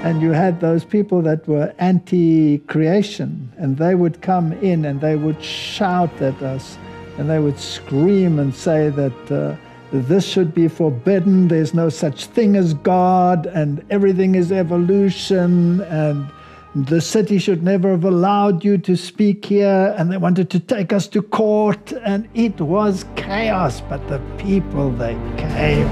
And you had those people that were anti-creation, and they would come in and they would shout at us, and they would scream and say that this should be forbidden, there's no such thing as God, and everything is evolution, and the city should never have allowed you to speak here, and they wanted to take us to court, and it was chaos, but the people, they came.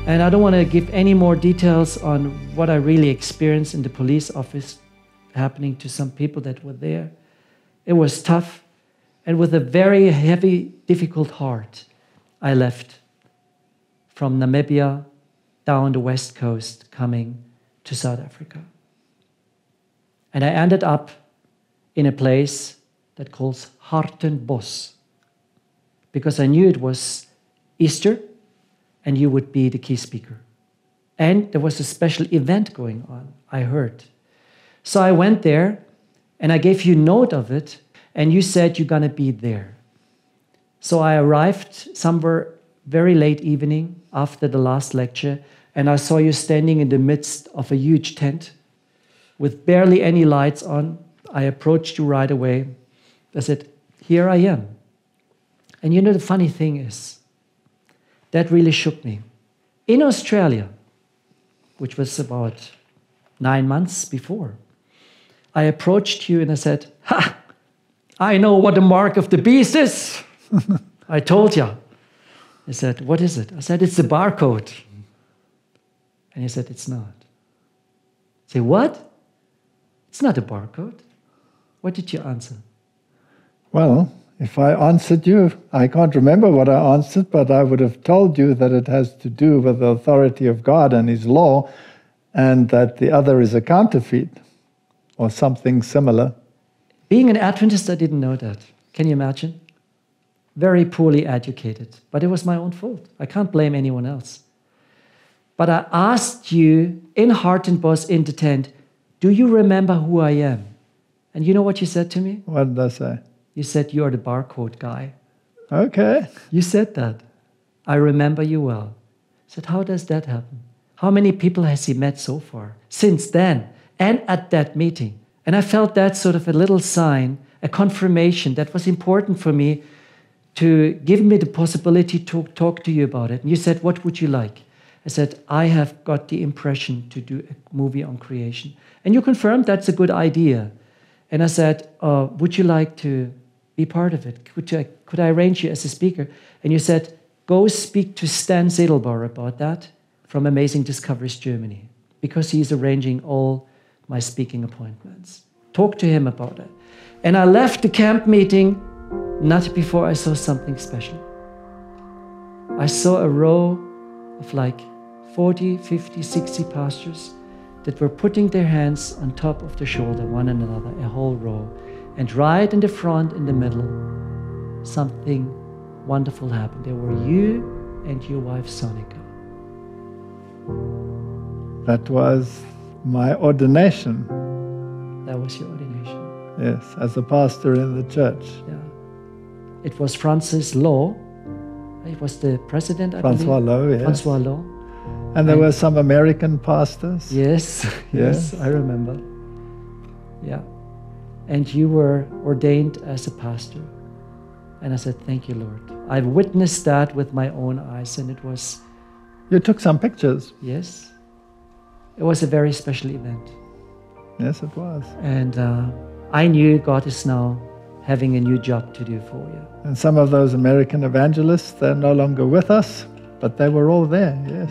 And I don't want to give any more details on what I really experienced in the police office happening to some people that were there. It was tough, and with a very heavy, difficult heart, I left from Namibia down the west coast coming to South Africa. And I ended up in a place that calls Hartenbos, because I knew it was Easter, and you would be the key speaker. And there was a special event going on, I heard. So I went there, and I gave you note of it, and you said you're going to be there. So I arrived somewhere very late evening after the last lecture, and I saw you standing in the midst of a huge tent with barely any lights on. I approached you right away. I said, here I am. And you know, the funny thing is, that really shook me. In Australia, which was about 9 months before, I approached you and I said, ha, I know what the mark of the beast is. I told you. I said, what is it? I said, it's the barcode. And he said, it's not. I said, what? It's not a barcode. What did you answer? Well, if I answered you, I can't remember what I answered, but I would have told you that it has to do with the authority of God and His law, and that the other is a counterfeit, or something similar. Being an Adventist, I didn't know that. Can you imagine? Very poorly educated, but it was my own fault. I can't blame anyone else. But I asked you in Hartenbos in the tent, do you remember who I am? And you know what you said to me? What did I say? You said, you're the barcode guy. Okay. You said that. I remember you well. I said, how does that happen? How many people has he met so far? Since then, and at that meeting. And I felt that sort of a little sign, a confirmation that was important for me to give me the possibility to talk to you about it. And you said, what would you like? I said, I have got the impression to do a movie on creation. And you confirmed that's a good idea. And I said, would you like to be part of it? Could I arrange you as a speaker? And you said, go speak to Stan Sedelbar about that from Amazing Discoveries Germany, because he's arranging all my speaking appointments. Talk to him about it. And I left the camp meeting not before I saw something special. I saw a row of like 40, 50, 60 pastors that were putting their hands on top of the shoulder, one another, a whole row. And right in the front, in the middle, something wonderful happened. There were you and your wife, Sonika. That was my ordination. That was your ordination. Yes, as a pastor in the church. Yeah. It was Francis Law. It was the president, I Francois believe. Law, yes. Francois Law. And there were some American pastors. Yes, yes, I remember. Yeah. And you were ordained as a pastor. And I said, thank you, Lord. I've witnessed that with my own eyes, and it was... You took some pictures. Yes. It was a very special event. Yes, it was. And I knew God is now having a new job to do for you. And some of those American evangelists, they're no longer with us, but they were all there, yes.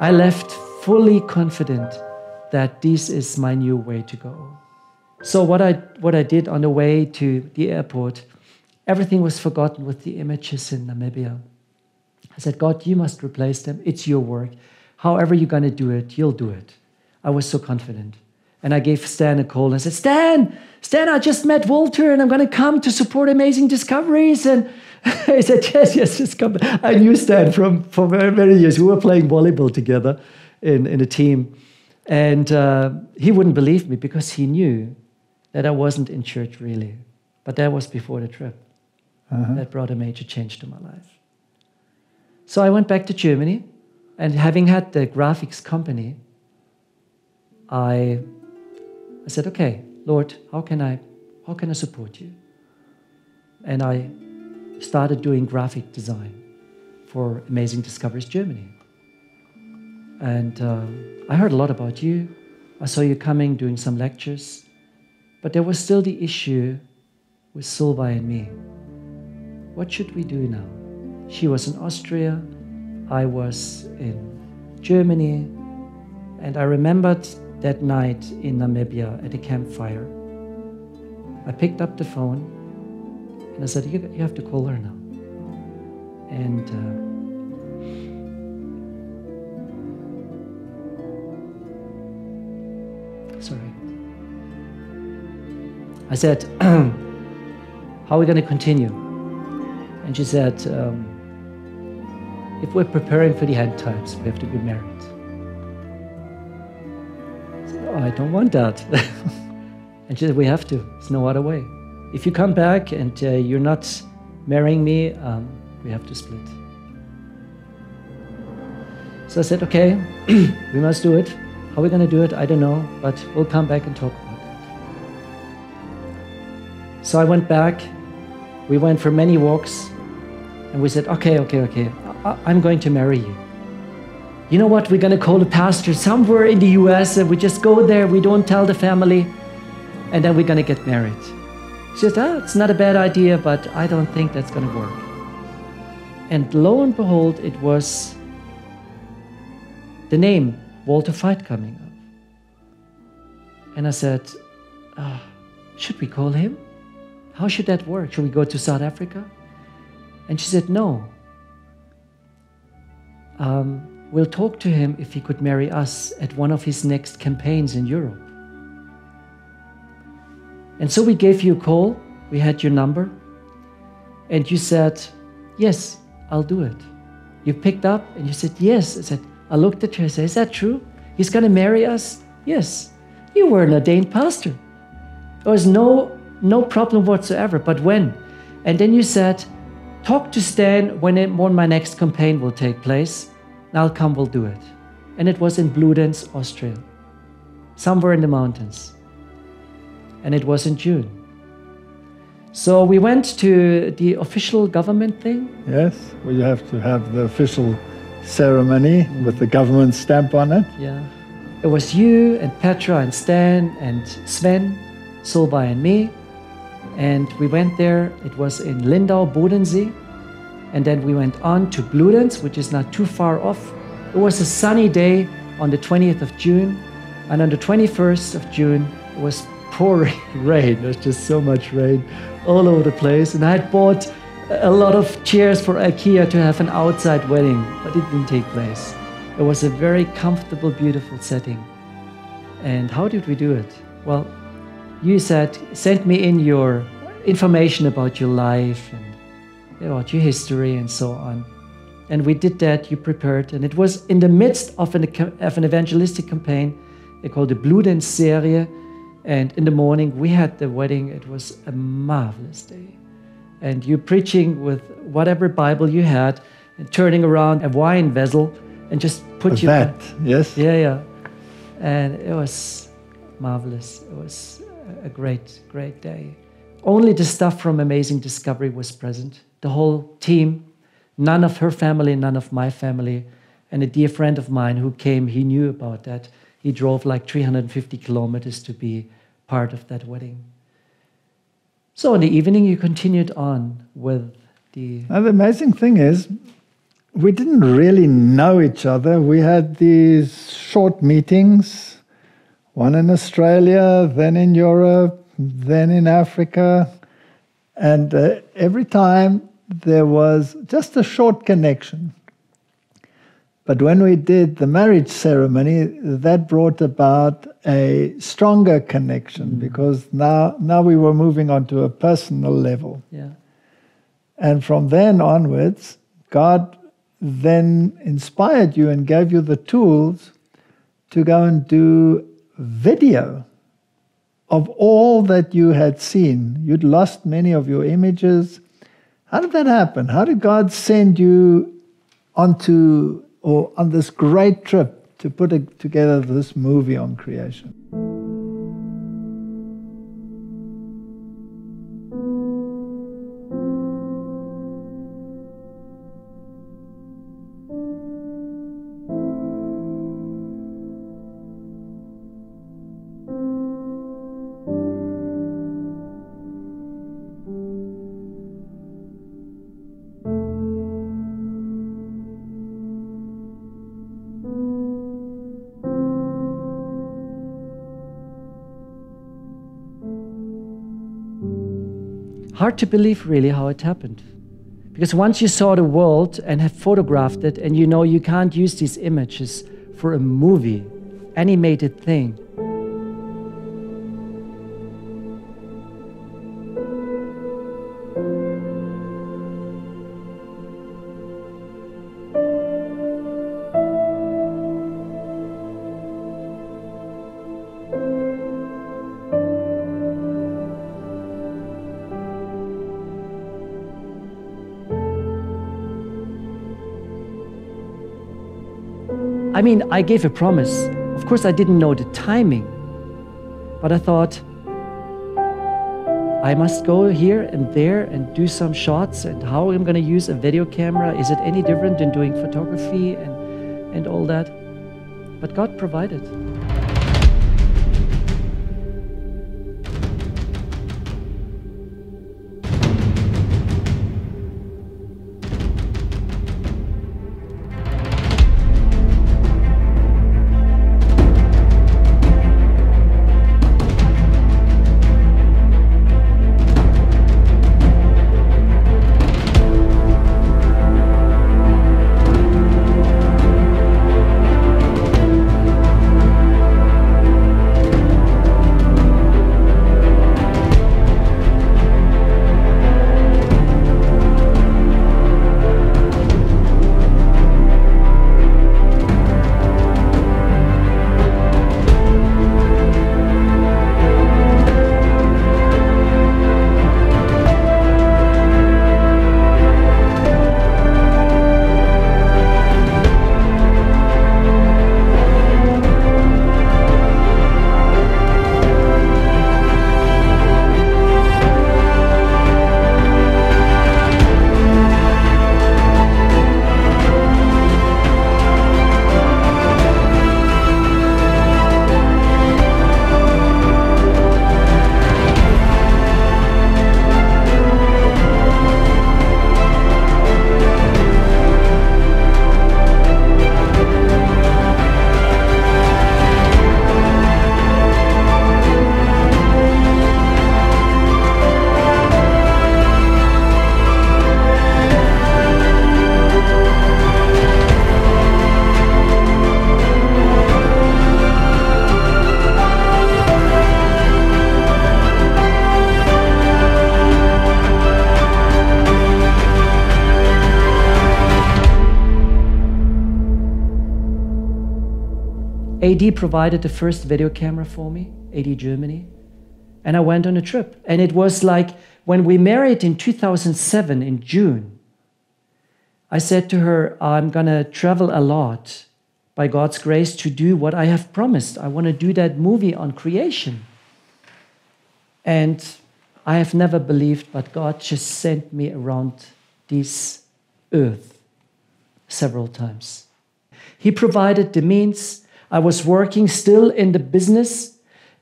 I left fully confident that this is my new way to go. So what I did on the way to the airport, everything was forgotten with the images in Namibia. I said, God, you must replace them. It's your work. However you're going to do it, you'll do it. I was so confident. And I gave Stan a call and I said, Stan, I just met Valter and I'm going to come to support Amazing Discoveries. And he said, yes, just come. I knew Stan for very, very years. We were playing volleyball together in a team. And he wouldn't believe me because he knew that I wasn't in church really. But that was before the trip. That brought a major change to my life. So I went back to Germany, and having had the graphics company, I said, okay, Lord, how can I support you? And I started doing graphic design for Amazing Discoveries Germany. And I heard a lot about you. I saw you coming, doing some lectures. But there was still the issue with Silva and me. What should we do now? She was in Austria, I was in Germany, and I remembered that night in Namibia at a campfire. I picked up the phone and I said, you have to call her now. And sorry. I said, how are we going to continue? And she said, if we're preparing for the end times, we have to be married. I said, oh, I don't want that. And she said, we have to. There's no other way. If you come back and you're not marrying me, we have to split. So I said, okay, we must do it. How are we going to do it? I don't know, but we'll come back and talk about it. So I went back. We went for many walks. And we said, okay, I'm going to marry you. You know what? We're going to call a pastor somewhere in the US, and we just go there. We don't tell the family. And then we're going to get married. She said, it's not a bad idea, but I don't think that's going to work. And lo and behold, it was the name Valter Fajt coming up. And I said, should we call him? How should that work? Should we go to South Africa? And she said, no. We'll talk to him if he could marry us at one of his next campaigns in Europe. And so we gave you a call. We had your number. And you said, yes, I'll do it. You picked up and you said, yes. I said, I looked at her and said, is that true? He's going to marry us? Yes. You were an ordained pastor. There was no problem whatsoever. But when? And then you said, talk to Stan when my next campaign will take place. And I'll come, we'll do it. And it was in Bludenz, Austria, somewhere in the mountains. And it was in June. So we went to the official government thing. Yes, well, you have to have the official ceremony with the government stamp on it. Yeah. It was you and Petra and Stan and Sven, Solvay and me. And we went there. It was in Lindau, Bodensee. And then we went on to Bludenz, which is not too far off. It was a sunny day on the 20th of June. And on the 21st of June, it was pouring rain. There's just so much rain all over the place. And I had bought a lot of chairs for IKEA to have an outside wedding, but it didn't take place. It was a very comfortable, beautiful setting. And how did we do it? Well, you said, send me in your information about your life and about your history and so on. And we did that, you prepared, and it was in the midst of an evangelistic campaign. They called the Bludenz serie. And in the morning, we had the wedding. It was a marvelous day. And you preaching with whatever Bible you had, and turning around a wine vessel, and just put that, yes? Yeah. And it was marvelous. It was a great, great day. Only the staff from Amazing Discovery was present. The whole team, none of her family, none of my family. And a dear friend of mine who came, he knew about that. He drove like 350 kilometers to be part of that wedding. So in the evening, you continued on with the... Now, the amazing thing is, we didn't really know each other. We had these short meetings, one in Australia, then in Europe, then in Africa. And every time there was just a short connection. But when we did the marriage ceremony, that brought about a stronger connection because now we were moving on to a personal level. Yeah. And from then onwards, God then inspired you and gave you the tools to go and do video of all that you had seen. You'd lost many of your images. How did that happen? How did God send you on this great trip to put together this movie on creation? Hard to believe really how it happened. Because once you saw the world and have photographed it, and you know you can't use these images for a movie, animated thing. I mean, I gave a promise. Of course, I didn't know the timing, but I thought I must go here and there and do some shots, and how I'm going to use a video camera. Is it any different than doing photography and all that? But God provided. AD provided the first video camera for me, AD Germany, and I went on a trip. And it was like when we married in 2007 in June, I said to her, I'm going to travel a lot by God's grace to do what I have promised. I want to do that movie on creation. And I have never believed, but God just sent me around this earth several times. He provided the means. I was working still in the business,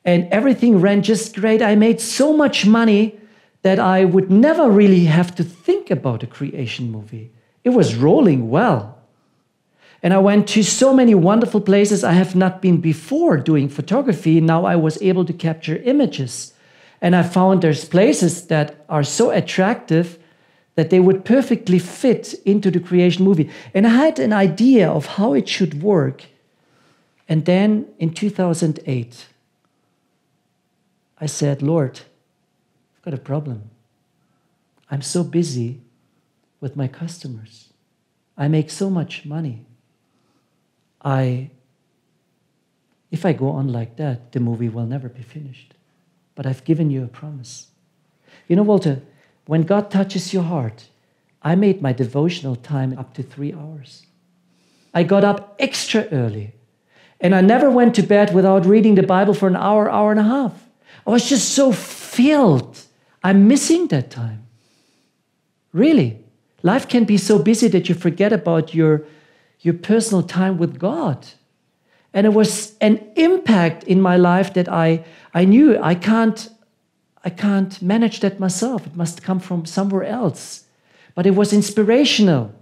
and everything ran just great. I made so much money that I would never really have to think about a creation movie. It was rolling well. And I went to so many wonderful places I have not been before doing photography. Now I was able to capture images. And I found there's places that are so attractive that they would perfectly fit into the creation movie. And I had an idea of how it should work. And then in 2008, I said, Lord, I've got a problem. I'm so busy with my customers. I make so much money. If I go on like that, the movie will never be finished. But I've given you a promise. You know, Walter, when God touches your heart, I made my devotional time up to 3 hours. I got up extra early. And I never went to bed without reading the Bible for an hour, hour and a half. I was just so filled. I'm missing that time. Really. Life can be so busy that you forget about your personal time with God. And it was an impact in my life that I knew I can't manage that myself. It must come from somewhere else. But it was inspirational.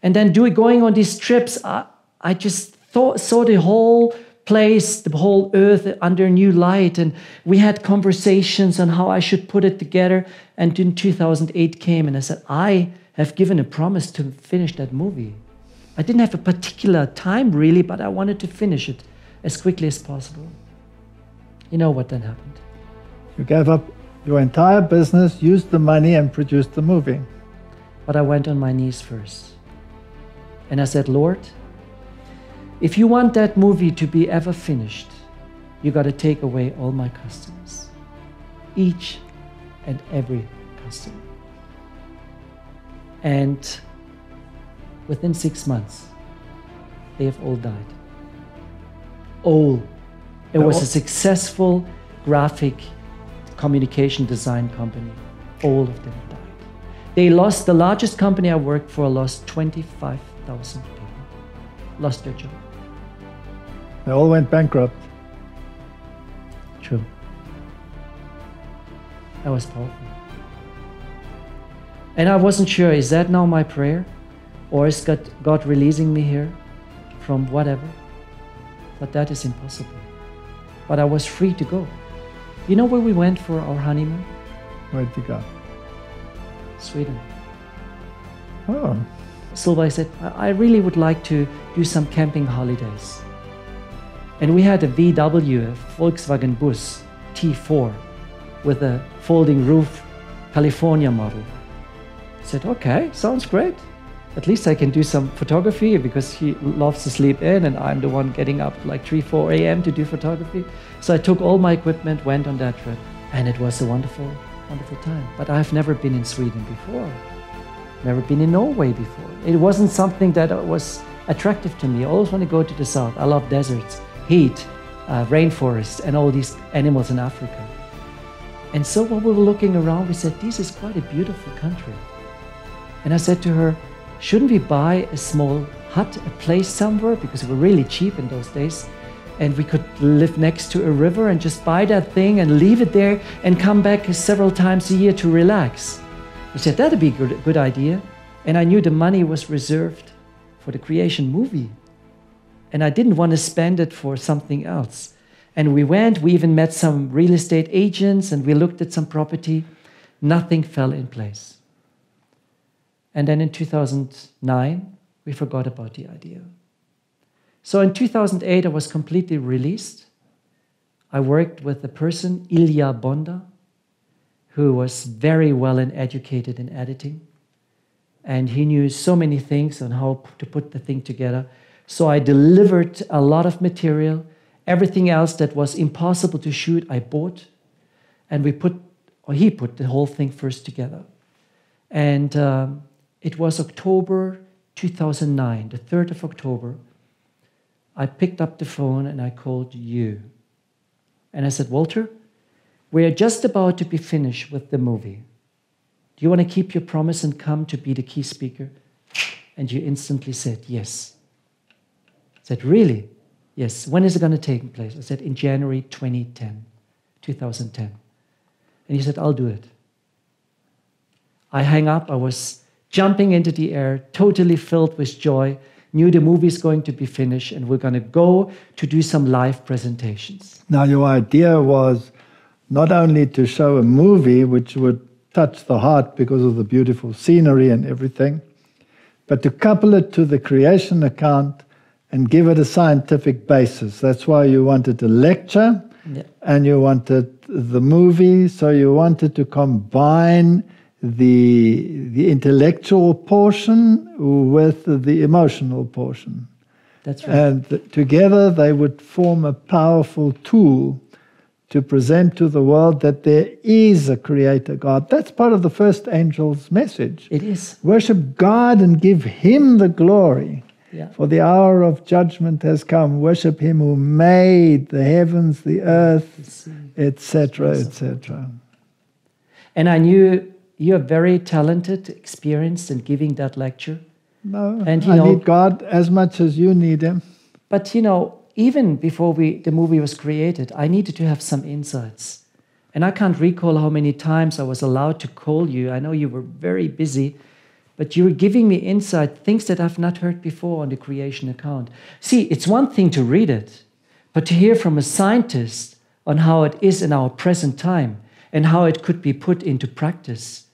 And then going on these trips, I just saw the whole place, the whole earth under a new light. And we had conversations on how I should put it together. And then 2008 came and I said, I have given a promise to finish that movie. I didn't have a particular time really, but I wanted to finish it as quickly as possible. You know what then happened? You gave up your entire business, used the money and produced the movie. But I went on my knees first. And I said, Lord, if you want that movie to be ever finished, you got to take away all my customers. Each and every customer. And within 6 months, they have all died. All. It was a successful graphic communication design company. All of them died. They lost, the largest company I worked for lost 25,000 people. Lost their job. They all went bankrupt. True. That was powerful. And I wasn't sure, is that now my prayer? Or is God releasing me here from whatever? But that is impossible. But I was free to go. You know where we went for our honeymoon? Where'd you go? Sweden. Oh. Silva said, I really would like to do some camping holidays. And we had a VW, a Volkswagen Bus T4 with a folding roof, California model. I said, okay, sounds great. At least I can do some photography because he loves to sleep in and I'm the one getting up like 3, 4 a.m. to do photography. So I took all my equipment, went on that trip, and it was a wonderful, wonderful time. But I've never been in Sweden before. Never been in Norway before. It wasn't something that was attractive to me. I always want to go to the south. I love deserts, heat, rainforests, and all these animals in Africa. And so when we were looking around, we said, this is quite a beautiful country. And I said to her, shouldn't we buy a small hut, a place somewhere? Because we were really cheap in those days. And we could live next to a river and just buy that thing and leave it there and come back several times a year to relax. He said, that'd be a good idea. And I knew the money was reserved for the creation movie. And I didn't want to spend it for something else. And we went, we even met some real estate agents and we looked at some property. Nothing fell in place. And then in 2009, we forgot about the idea. So in 2008, I was completely released. I worked with a person, Ilya Bonda, who was very well educated in editing. And he knew so many things on how to put the thing together. So I delivered a lot of material Everything else that was impossible to shoot, I bought. And he put the whole thing first together. And it was October 2009, the 3rd of October. I picked up the phone and I called you. And I said, Valter, we're just about to be finished with the movie. Do you want to keep your promise and come to be the key speaker? And you instantly said, yes. I said, really? Yes. When is it going to take place? I said, in January 2010. And he said, I'll do it. I hung up. I was jumping into the air, totally filled with joy, knew the movie's going to be finished, and we're going to go to do some live presentations. Now, your idea was not only to show a movie which would touch the heart because of the beautiful scenery and everything, but to couple it to the creation account and give it a scientific basis. That's why you wanted a lecture, and you wanted the movie, so you wanted to combine the intellectual portion with the emotional portion. That's right. And together they would form a powerful tool to present to the world that there is a creator God. That's part of the first angel's message. It is. Worship God and give him the glory. Yeah. For the hour of judgment has come. Worship him who made the heavens, the earth, etc., etc. And I knew you're very talented, experienced in giving that lecture. No, and, I need God as much as you need him. But, even before the movie was created, I needed to have some insights. And I can't recall how many times I was allowed to call you. I know you were very busy, but you were giving me insight, things that I've not heard before on the creation account. See, it's one thing to read it, but to hear from a scientist on how it is in our present time and how it could be put into practice.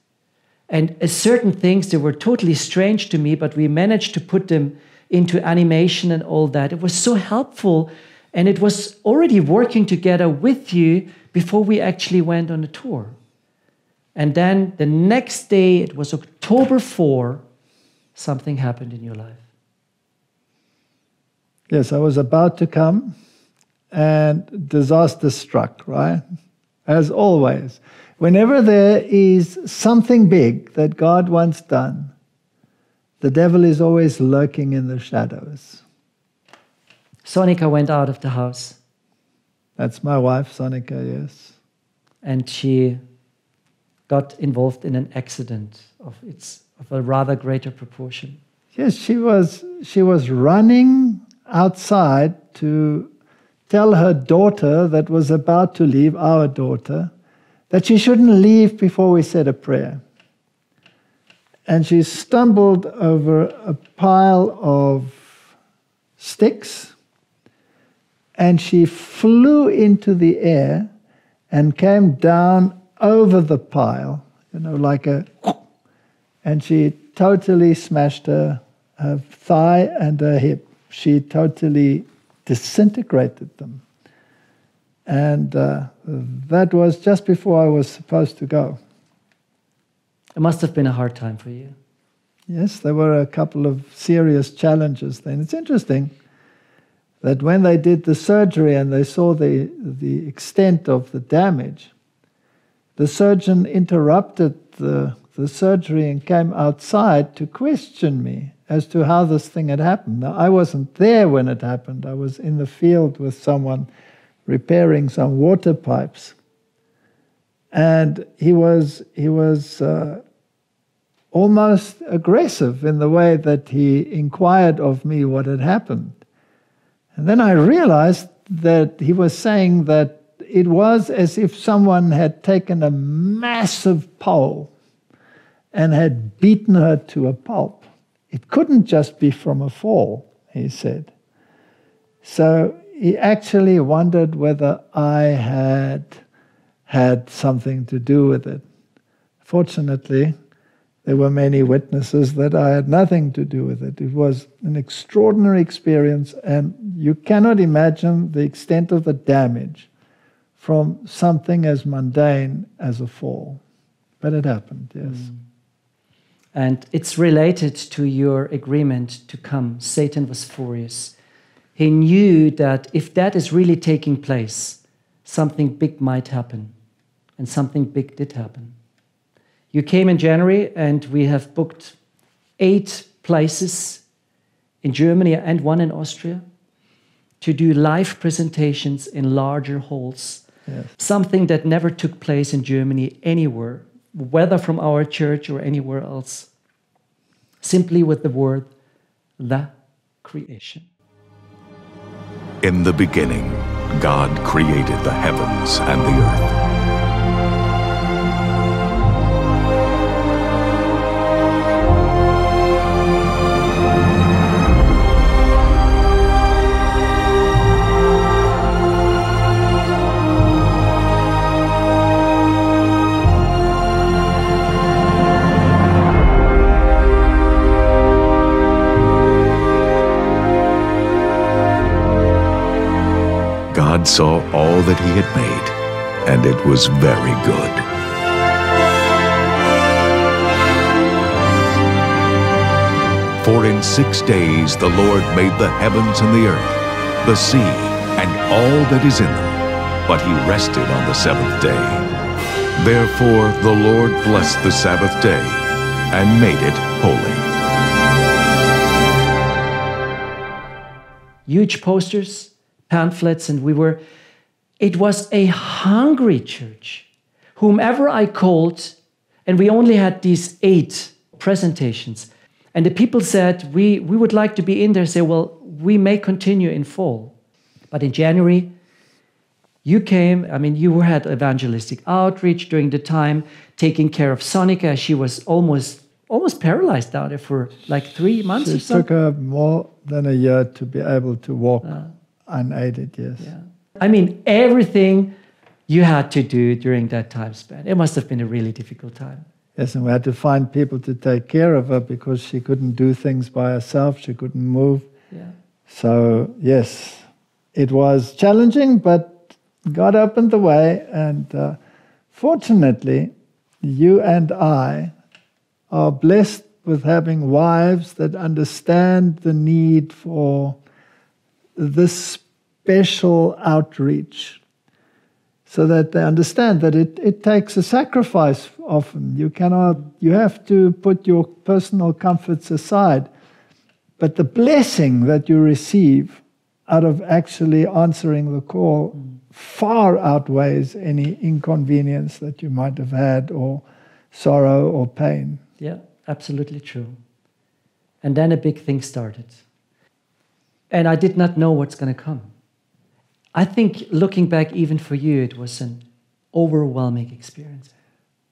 And certain things that were totally strange to me, but we managed to put them into animation and all that. It was so helpful, and it was already working together with you before we actually went on a tour. And then the next day, it was October 4, something happened in your life. Yes, I was about to come, and disaster struck, right? As always. Whenever there is something big that God wants done, the devil is always lurking in the shadows. Sonika went out of the house. That's my wife, Sonika, yes. And she got involved in an accident of a rather greater proportion. Yes, she was running outside to tell her daughter that was about to leave, our daughter, that she shouldn't leave before we said a prayer. And she stumbled over a pile of sticks, and she flew into the air and came down over the pile, and she totally smashed her thigh and her hip. She totally disintegrated them. And that was just before I was supposed to go. It must have been a hard time for you. Yes, there were a couple of serious challenges then. It's interesting that when they did the surgery and they saw the extent of the damage, the surgeon interrupted the surgery and came outside to question me as to how this thing had happened. Now, I wasn't there when it happened. I was in the field with someone repairing some water pipes. And he was almost aggressive in the way that he inquired of me what had happened. And then I realized that he was saying that it was as if someone had taken a massive pole and had beaten her to a pulp. It couldn't just be from a fall, he said. So he actually wondered whether I had something to do with it. Fortunately, there were many witnesses that I had nothing to do with it. It was an extraordinary experience, and you cannot imagine the extent of the damage from something as mundane as a fall. But it happened, yes. And it's related to your agreement to come. Satan was furious. he knew that if that is really taking place, something big might happen. And something big did happen. You came in January, and we have booked 8 places in Germany and 1 in Austria to do live presentations in larger halls. Yes. Something that never took place in Germany anywhere, whether from our church or anywhere else. Simply with the word, the creation. In the beginning, God created the heavens and the earth. God saw all that he had made, and it was very good. For in 6 days the Lord made the heavens and the earth, the sea, and all that is in them, but he rested on the 7th day. Therefore the Lord blessed the Sabbath day and made it holy. Huge posters, pamphlets, and it was a hungry church. Whomever I called, and we only had these 8 presentations, and the people said, we would like to be in there, say, well, we may continue in fall. But in January, you came, you had evangelistic outreach during the time, taking care of Sonika. She was almost paralyzed down there for like 3 months or so. It took her more than a year to be able to walk. Unaided, yes. Yeah. Everything you had to do during that time span. It must have been a really difficult time. Yes, and we had to find people to take care of her because she couldn't do things by herself. She couldn't move. Yeah. So, yes, it was challenging, but God opened the way. And fortunately, you and I are blessed with having wives that understand the need for this special outreach, so that they understand that it takes a sacrifice often. You have to put your personal comforts aside, but the blessing that you receive out of actually answering the call far outweighs any inconvenience that you might have had, or sorrow or pain. Yeah, absolutely true. And then a big thing started. And I did not know what's going to come. I think looking back, even for you, it was an overwhelming experience.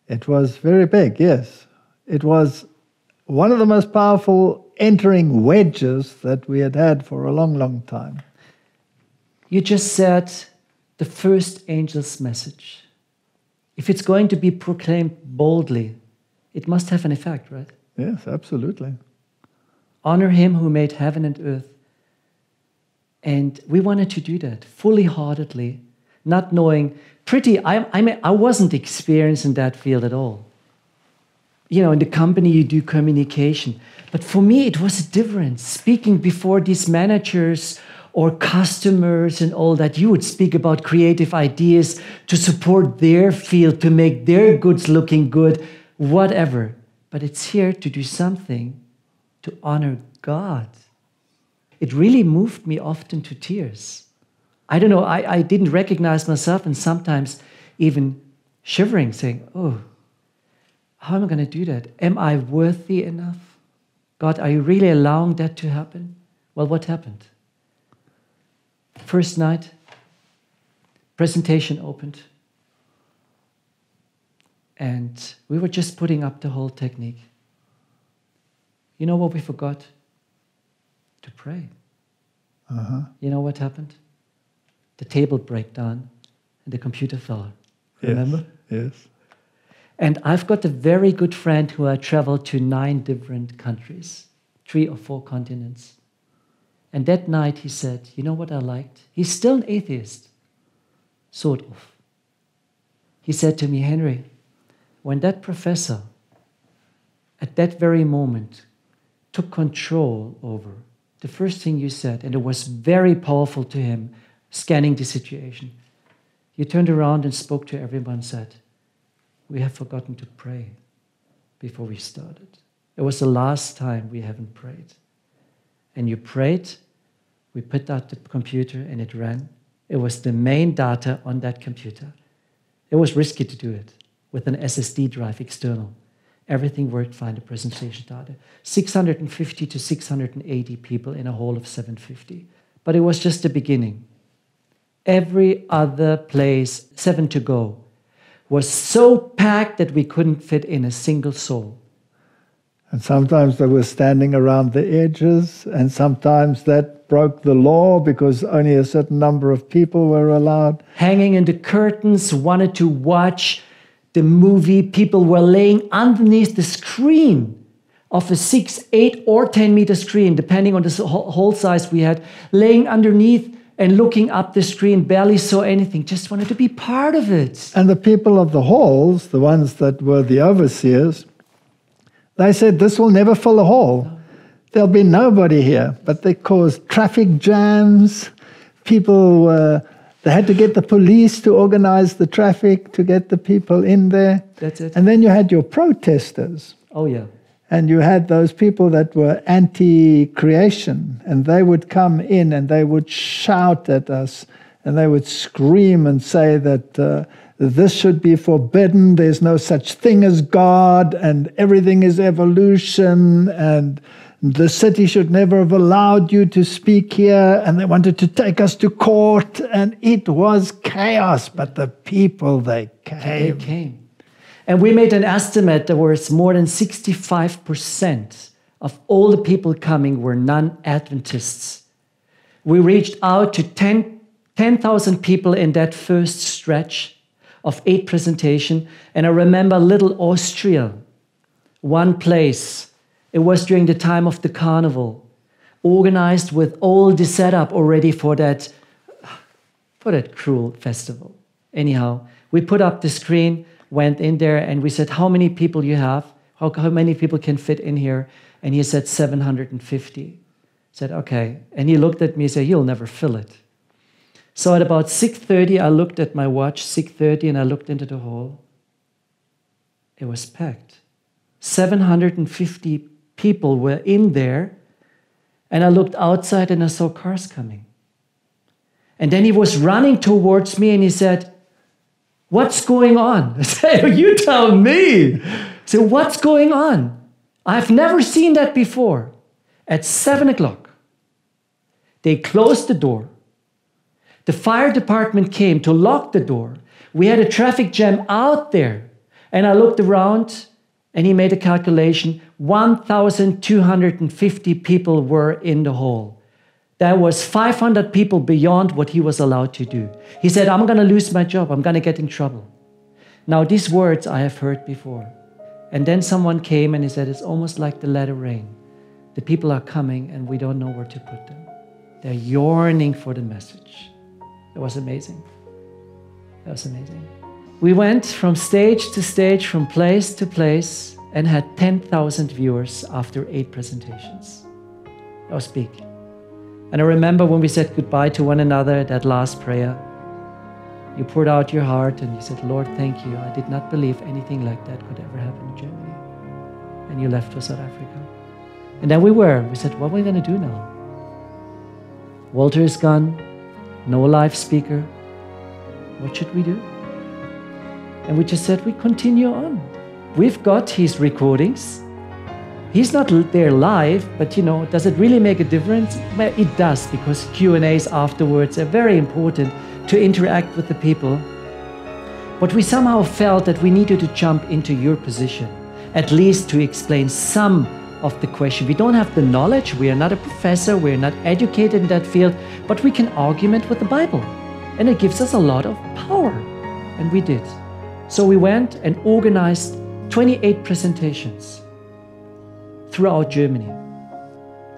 It was very big, yes. It was one of the most powerful entering wedges that we had had for a long, long time. You just said the first angel's message. If it's going to be proclaimed boldly, it must have an effect, right? Yes, absolutely. Honor him who made heaven and earth. And we wanted to do that fully heartedly, not knowing I wasn't experienced in that field at all. In the company you do communication. But for me, it was a difference. Speaking before these managers or customers and all that, you would speak about creative ideas to support their field, to make their goods looking good, whatever. But it's here to do something to honor God. It really moved me often to tears. I don't know, I didn't recognize myself, and sometimes even shivering, saying, oh, how am I going to do that? Am I worthy enough? God, are you really allowing that to happen? Well, what happened? First night, presentation opened, and we were just putting up the whole technique. You know what we forgot? To pray. You know what happened? The table broke down and the computer fell. Remember? Yes. And I've got a very good friend who I traveled to 9 different countries, 3 or 4 continents. And that night he said, you know what I liked? He's still an atheist, sort of. He said to me, Henry, when that professor at that very moment took control over the first thing you said, and it was very powerful to him, scanning the situation. You turned around and spoke to everyone and said, we have forgotten to pray before we started. It was the last time we haven't prayed. And you prayed, we put out the computer and it ran. It was the main data on that computer. It was risky to do it with an SSD drive external. Everything worked fine, the presentation data. 650 to 680 people in a hall of 750. But it was just the beginning. Every other place, 7 to go, was so packed that we couldn't fit in a single soul. And sometimes they were standing around the edges, and sometimes that broke the law because only a certain number of people were allowed. Hanging in the curtains, wanted to watch the movie. People were laying underneath the screen of a 6, 8, or 10 meter screen, depending on the hole size we had, laying underneath and looking up the screen, barely saw anything, just wanted to be part of it. And the people of the halls, the ones that were the overseers, they said, this will never fill a hall. No. There'll be nobody here. But they caused traffic jams. People, they had to get the police to organize the traffic to get the people in there. That's it. And then you had your protesters. Oh, yeah. And you had those people that were anti-creation, and they would come in and they would shout at us, and they would scream and say that this should be forbidden, there's no such thing as God, and everything is evolution, and the city should never have allowed you to speak here, and they wanted to take us to court, and it was chaos, but the people, they came. They came. And we made an estimate that was more than 65% of all the people coming were non-Adventists. We reached out to 10,000 people in that first stretch of 8 presentations. And I remember little Austria, one place. It was during the time of the carnival, organized with all the setup already for that cruel festival. Anyhow, we put up the screen, went in there, and we said, how many people you have? How many people can fit in here? And he said 750. I said, okay. And he looked at me and said, you'll never fill it. So at about 6:30, I looked at my watch, 6:30, and I looked into the hall. It was packed. 750 people were in there, and I looked outside and I saw cars coming. And then he was running towards me and he said, what's going on? I said, you tell me. I said, what's going on? I've never seen that before. At 7 o'clock, they closed the door. The fire department came to lock the door. We had a traffic jam out there. And I looked around and he made a calculation. 1,250 people were in the hall. That was 500 people beyond what he was allowed to do. He said, I'm going to lose my job. I'm going to get in trouble. Now, these words I have heard before. And then someone came and he said, it's almost like the latter rain. The people are coming and we don't know where to put them. They're yearning for the message. It was amazing. That was amazing. We went from stage to stage, from place to place, and had 10,000 viewers after 8 presentations. That was big. And I remember when we said goodbye to one another, that last prayer, you poured out your heart and you said, Lord, thank you. I did not believe anything like that could ever happen in Germany. And you left for South Africa. And then we said, what are we going to do now? Walter is gone, no live speaker. What should we do? And we just said, we continue on. We've got his recordings. He's not there live, but does it really make a difference? Well, it does, because Q&As afterwards are very important to interact with the people. But we somehow felt that we needed to jump into your position, at least to explain some of the question. We don't have the knowledge, we are not a professor, we're not educated in that field, but we can argument with the Bible. And it gives us a lot of power. And we did. So we went and organized 28 presentations throughout Germany.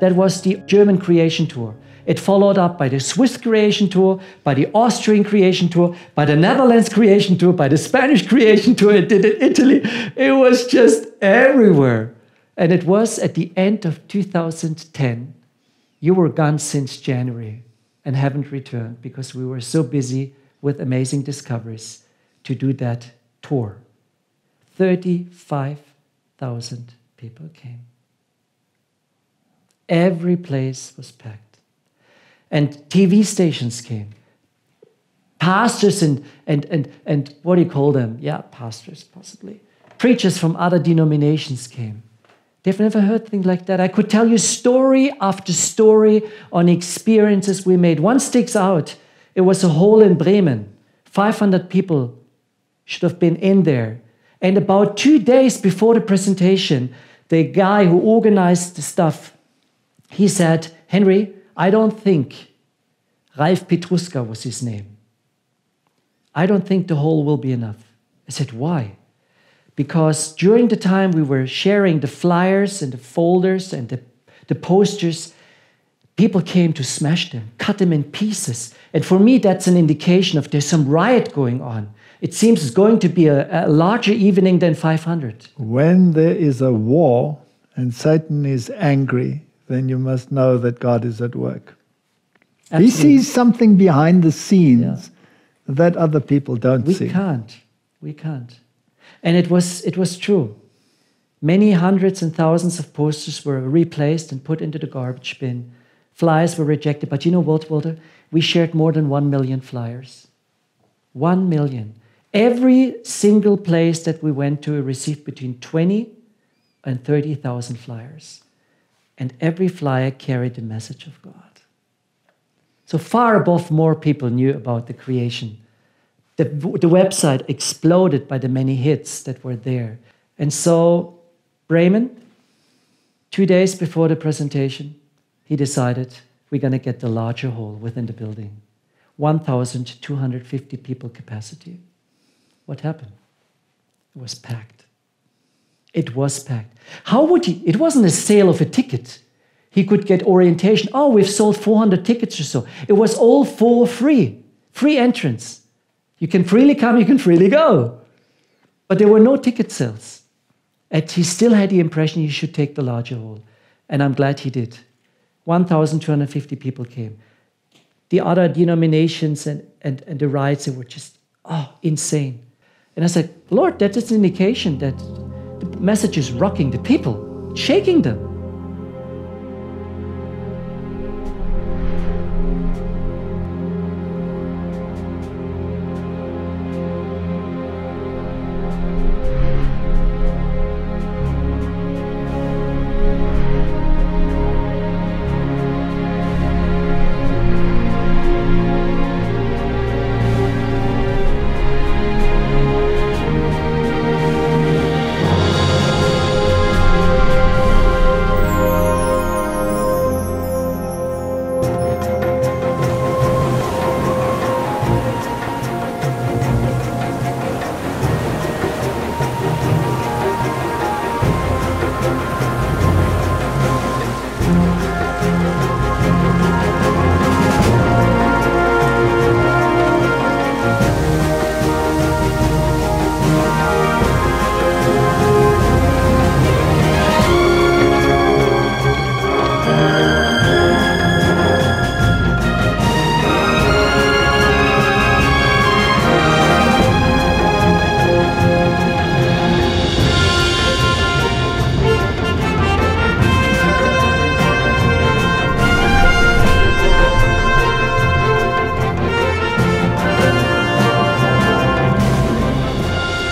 That was the German creation tour. It followed up by the Swiss creation tour, by the Austrian creation tour, by the Netherlands creation tour, by the Spanish creation tour. It did it in Italy. It was just everywhere. And it was at the end of 2010. you were gone since January and haven't returned because we were so busy with amazing discoveries to do that tour. 35,000 people came. Every place was packed. And TV stations came. Pastors and what do you call them? Yeah, pastors possibly. Preachers from other denominations came. They've never heard things like that. I could tell you story after story on experiences we made. One sticks out. It was a hall in Bremen. 500 people should have been in there. And about 2 days before the presentation, the guy who organized the stuff, he said, Henry, I don't think, Ralf Petruska was his name, I don't think the hall will be enough. I said, why? Because during the time we were sharing the flyers and the folders and the posters, people came to smash them, cut them in pieces. And for me, that's an indication of there's some riot going on. It seems it's going to be a larger evening than 500. When there is a war and Satan is angry, then you must know that God is at work. Absolutely. He sees something behind the scenes that other people don't see. We can't. And it was true. Many hundreds and thousands of posters were replaced and put into the garbage bin. Flyers were rejected. But you know what, Walter? We shared more than 1 million flyers. 1 million. Every single place that we went to received between 20 and 30,000 flyers. And every flyer carried the message of God. So far above more people knew about the creation. The website exploded by the many hits that were there. And so Bremen, 2 days before the presentation, he decided we're going to get the larger hall within the building. 1,250 people capacity. What happened? It was packed. It was packed. How would he? It wasn't a sale of a ticket. He could get orientation. Oh, we've sold 400 tickets or so. It was all for free. Free entrance. You can freely come, you can freely go. But there were no ticket sales. And he still had the impression he should take the larger hall. And I'm glad he did. 1,250 people came. The other denominations and the riots, they were just, insane. And I said, Lord, that is an indication that the message is rocking the people, shaking them.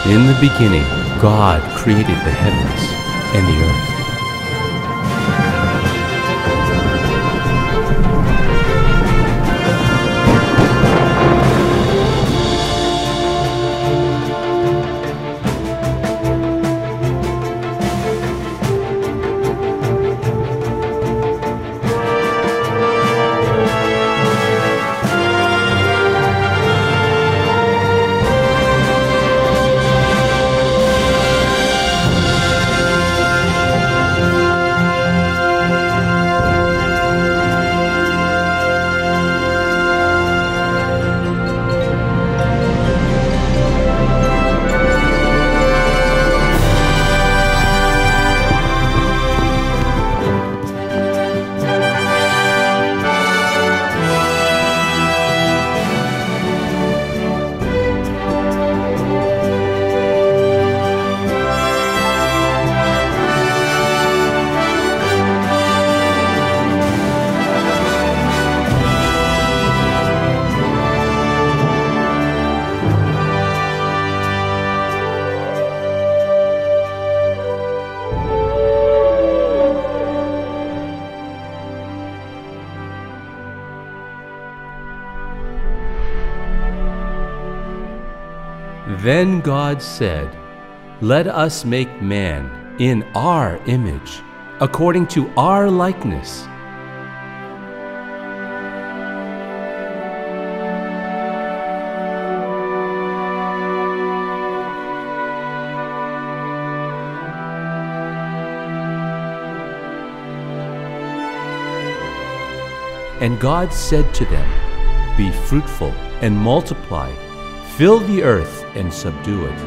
In the beginning, God created the heavens and the earth. Then God said, "Let us make man in our image, according to our likeness." And God said to them, "Be fruitful and multiply, fill the earth and subdue it."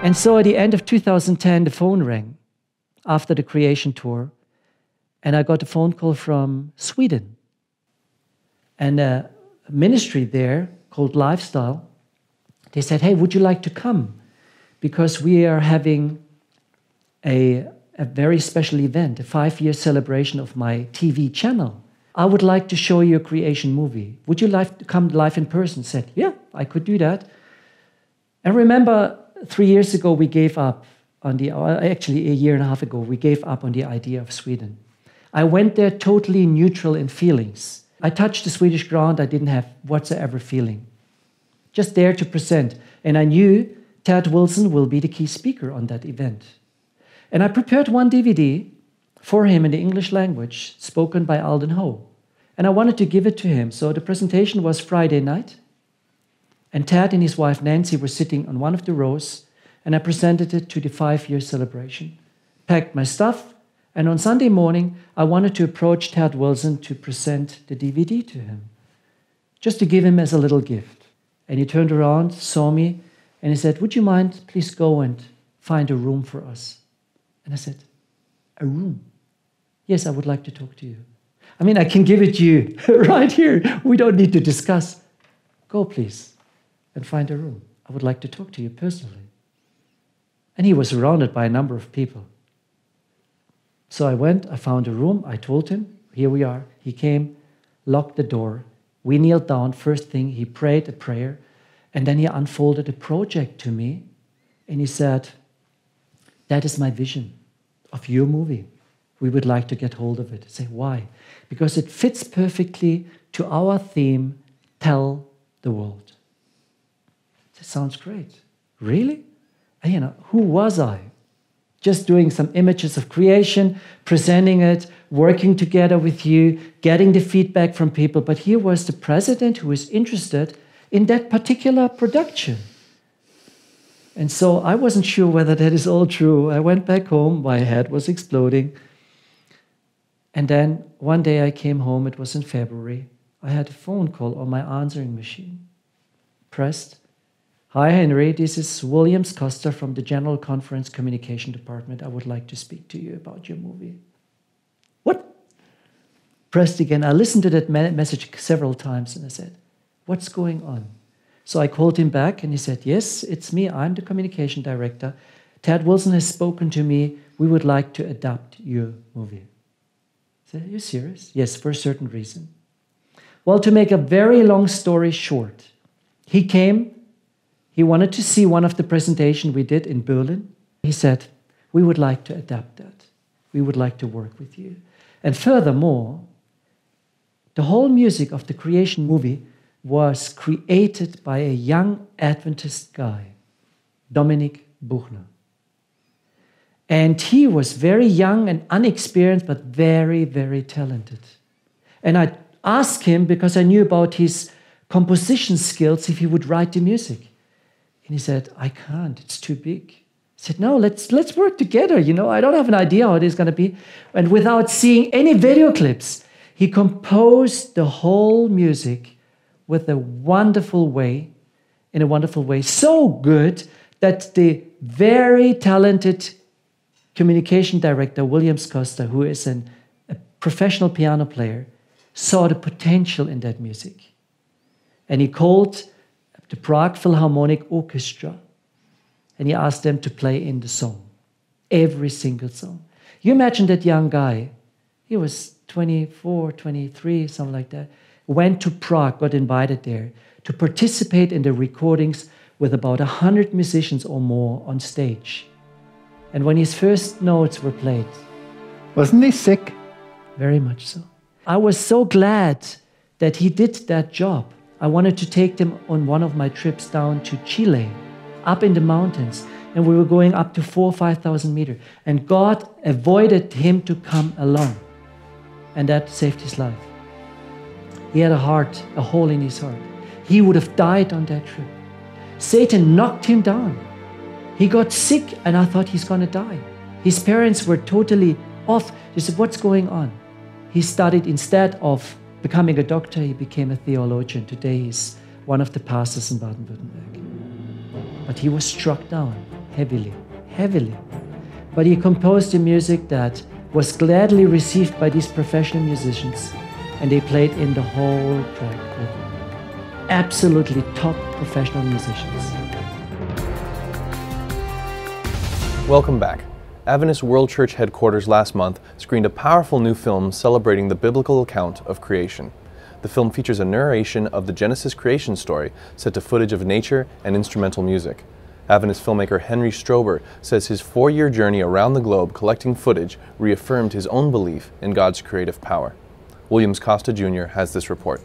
And so at the end of 2010, the phone rang after the creation tour, and I got a phone call from Sweden. And a ministry there called Lifestyle, they said, "Hey, would you like to come? Because we are having a very special event, a 5-year celebration of my TV channel. I would like to show you a creation movie. Would you like to come live in person?" I said, "Yeah, I could do that." And remember, 3 years ago, we gave up on actually a year and a half ago, we gave up on the idea of Sweden. I went there totally neutral in feelings. I touched the Swedish ground, I didn't have whatsoever feeling. Just there to present. And I knew Ted Wilson will be the key speaker on that event. And I prepared one DVD for him in the English language, spoken by Alden Ho. And I wanted to give it to him. So the presentation was Friday night. And Ted and his wife Nancy were sitting on one of the rows. And I presented it to the 5-year celebration. Packed my stuff. And on Sunday morning, I wanted to approach Ted Wilson to present the DVD to him. Just to give him as a little gift. And he turned around, saw me, and he said, "Would you mind, please go and find a room for us?" And I said, "A room? Yes, I would like to talk to you. I mean, I can give it to you right here. We don't need to discuss. Go, please, and find a room. I would like to talk to you personally." And he was surrounded by a number of people. So I went, I found a room, I told him, here we are. He came, locked the door. We kneeled down. First thing, he prayed a prayer, and then he unfolded a project to me, and he said, "That is my vision of your movie. We would like to get hold of it." I say, "Why?" "Because it fits perfectly to our theme, tell the world." That sounds great. Really? And, you know, who was I? Just doing some images of creation, presenting it, working together with you, getting the feedback from people. But here was the president who was interested in that particular production. And so I wasn't sure whether that is all true. I went back home, my head was exploding. And then one day I came home, it was in February. I had a phone call on my answering machine. Pressed. "Hi, Henry, this is Williams Costa from the General Conference Communication Department. I would like to speak to you about your movie." "What?" Pressed again. I listened to that message several times and I said, "What's going on?" So I called him back and he said, "Yes, it's me. I'm the communication director. Ted Wilson has spoken to me. We would like to adapt your movie." I said, "Are you serious?" "Yes, for a certain reason." Well, to make a very long story short, he came. He wanted to see one of the presentations we did in Berlin. He said, "We would like to adapt that. We would like to work with you." And furthermore, the whole music of the creation movie was created by a young Adventist guy, Dominic Buchner. And he was very young and unexperienced, but very, very talented. And I asked him, because I knew about his composition skills, if he would write the music. And he said, "I can't, it's too big." I said, "No, let's work together. You know, I don't have an idea how it is going to be." And without seeing any video clips, he composed the whole music with a wonderful way, in a wonderful way, so good that the very talented communication director, Williams Costa, who is a professional piano player, saw the potential in that music. And he called the Prague Philharmonic Orchestra, and he asked them to play in the song, every single song. You imagine that young guy, he was 24, 23, something like that, went to Prague, got invited there to participate in the recordings with about 100 musicians or more on stage. And when his first notes were played... Wasn't he sick? Very much so. I was so glad that he did that job. I wanted to take them on one of my trips down to Chile, up in the mountains, and we were going up to 4,000 or 5,000 meters. And God avoided him to come along, and that saved his life. He had a hole in his heart. He would have died on that trip. Satan knocked him down. He got sick, and I thought he's going to die. His parents were totally off. They said, "What's going on?" He studied, instead of becoming a doctor, he became a theologian. Today he's one of the pastors in Baden-Württemberg. But he was struck down heavily, heavily. But he composed a music that was gladly received by these professional musicians, and they played in the whole track with absolutely top professional musicians. Welcome back. Adventist World Church headquarters last month screened a powerful new film celebrating the biblical account of creation. The film features a narration of the Genesis creation story set to footage of nature and instrumental music. Adventist filmmaker Henri S says his 4-year journey around the globe collecting footage reaffirmed his own belief in God's creative power. Williams Costa Jr. has this report.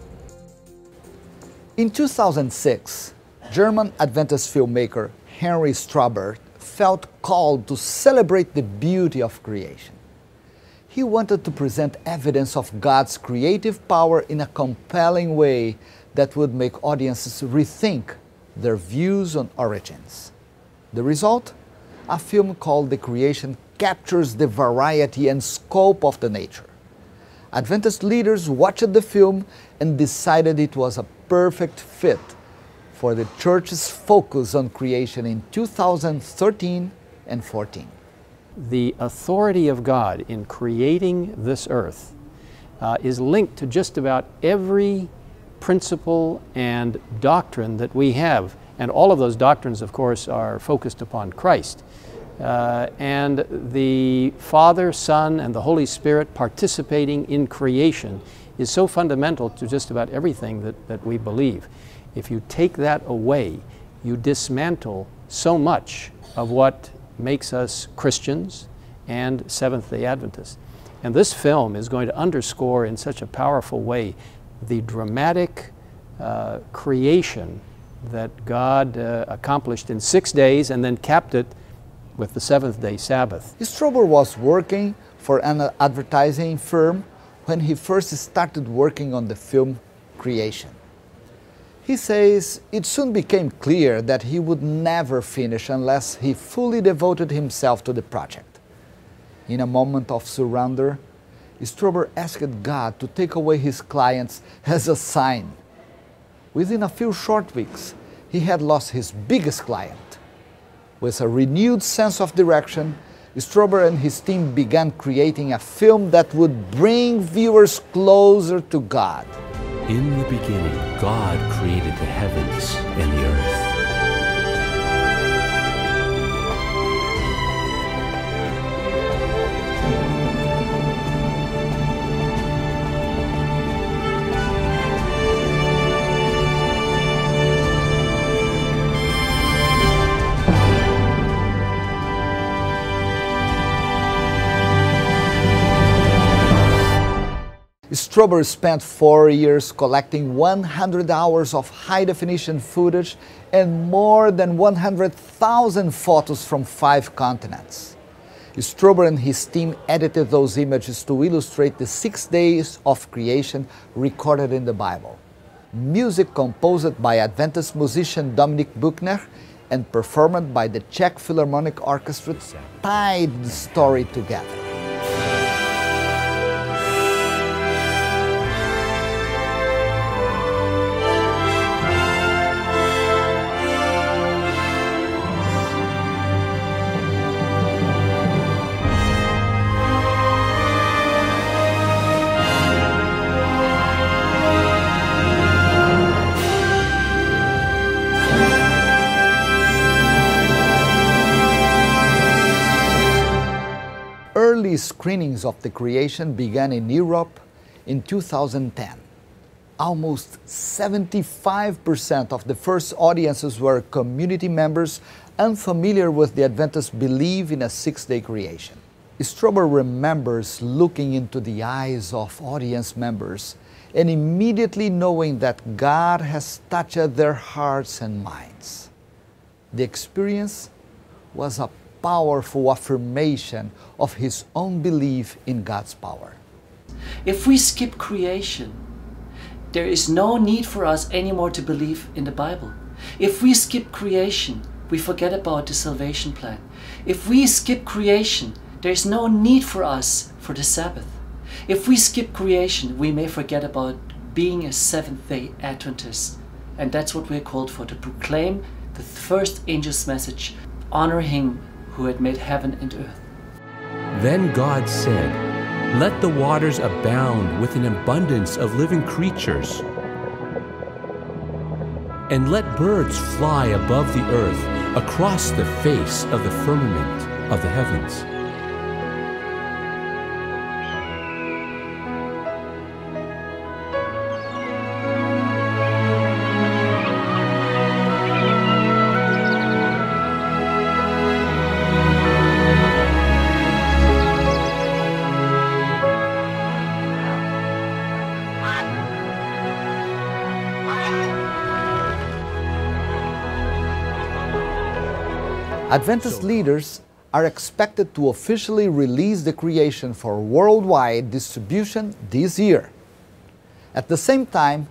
In 2006, German Adventist filmmaker Henri S felt called to celebrate the beauty of creation. He wanted to present evidence of God's creative power in a compelling way that would make audiences rethink their views on origins. The result? A film called The Creation captures the variety and scope of the nature. Adventist leaders watched the film and decided it was a perfect fit for the church's focus on creation in 2013 and 14. The authority of God in creating this earth is linked to just about every principle and doctrine that we have. And all of those doctrines, of course, are focused upon Christ. And the Father, Son, and the Holy Spirit participating in creation is so fundamental to just about everything that we believe. If you take that away, you dismantle so much of what makes us Christians and Seventh-day Adventists. And this film is going to underscore in such a powerful way the dramatic creation that God accomplished in 6 days and then capped it with the seventh-day Sabbath. Touber was working for an advertising firm when he first started working on the film Creation. He says it soon became clear that he would never finish unless he fully devoted himself to the project. In a moment of surrender, Touber asked God to take away his clients as a sign. Within a few short weeks, he had lost his biggest client. With a renewed sense of direction, Touber and his team began creating a film that would bring viewers closer to God. In the beginning, God created the heavens and the earth. Touber spent 4 years collecting 100 hours of high-definition footage and more than 100,000 photos from 5 continents. Touber and his team edited those images to illustrate the 6 days of creation recorded in the Bible. Music composed by Adventist musician Dominic Buchner and performed by the Czech Philharmonic Orchestra tied the story together. Early screenings of The Creation began in Europe in 2010. Almost 75% of the first audiences were community members unfamiliar with the Adventist belief in a 6-day creation. Touber remembers looking into the eyes of audience members and immediately knowing that God has touched their hearts and minds. The experience was a powerful affirmation of his own belief in God's power. If we skip creation, there is no need for us anymore to believe in the Bible. If we skip creation, we forget about the salvation plan. If we skip creation, there is no need for us for the Sabbath. If we skip creation, we may forget about being a Seventh-day Adventist. And that's what we're called for, to proclaim the first angel's message, honor him who had made heaven and earth. Then God said, "Let the waters abound with an abundance of living creatures, and let birds fly above the earth across the face of the firmament of the heavens." Adventist leaders are expected to officially release the creation for worldwide distribution this year. At the same time,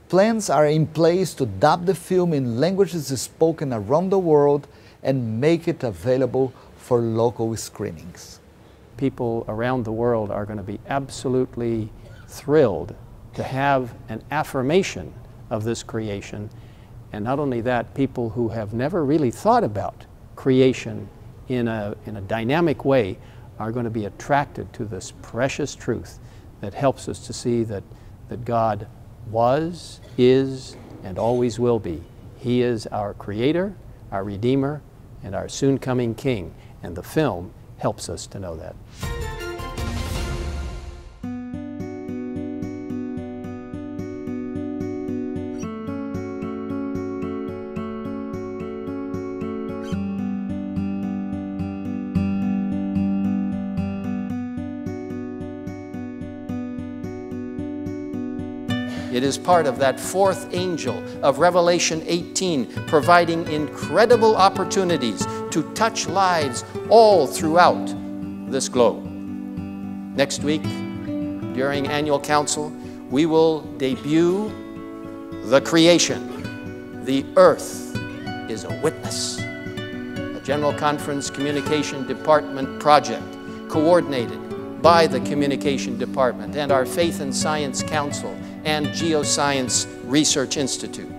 plans are in place to dub the film in languages spoken around the world and make it available for local screenings. People around the world are going to be absolutely thrilled to have an affirmation of this creation. And not only that, people who have never really thought about creation in a dynamic way are going to be attracted to this precious truth that helps us to see that God was, is, and always will be. He is our Creator, our Redeemer, and our soon-coming King. And the film helps us to know that. It is part of that fourth angel of Revelation 18, providing incredible opportunities to touch lives all throughout this globe. Next week, during annual council, we will debut The Creation. The Earth is a Witness, a General Conference Communication Department project coordinated by the Communication Department and our Faith and Science Council and Geoscience Research Institute.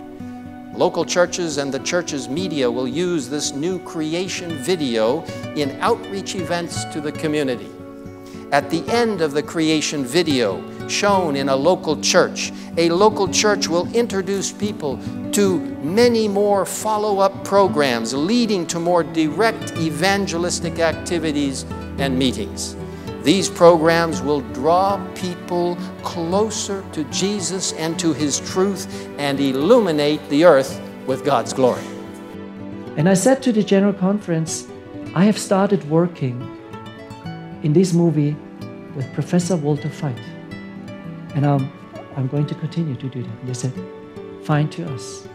Local churches and the church's media will use this new creation video in outreach events to the community. At the end of the creation video shown in a local church will introduce people to many more follow-up programs leading to more direct evangelistic activities and meetings. These programs will draw people closer to Jesus and to His truth and illuminate the earth with God's glory. And I said to the General Conference, I have started working in this movie with Professor Valter Fajt. And I'm going to continue to do that. And they said, fine to us,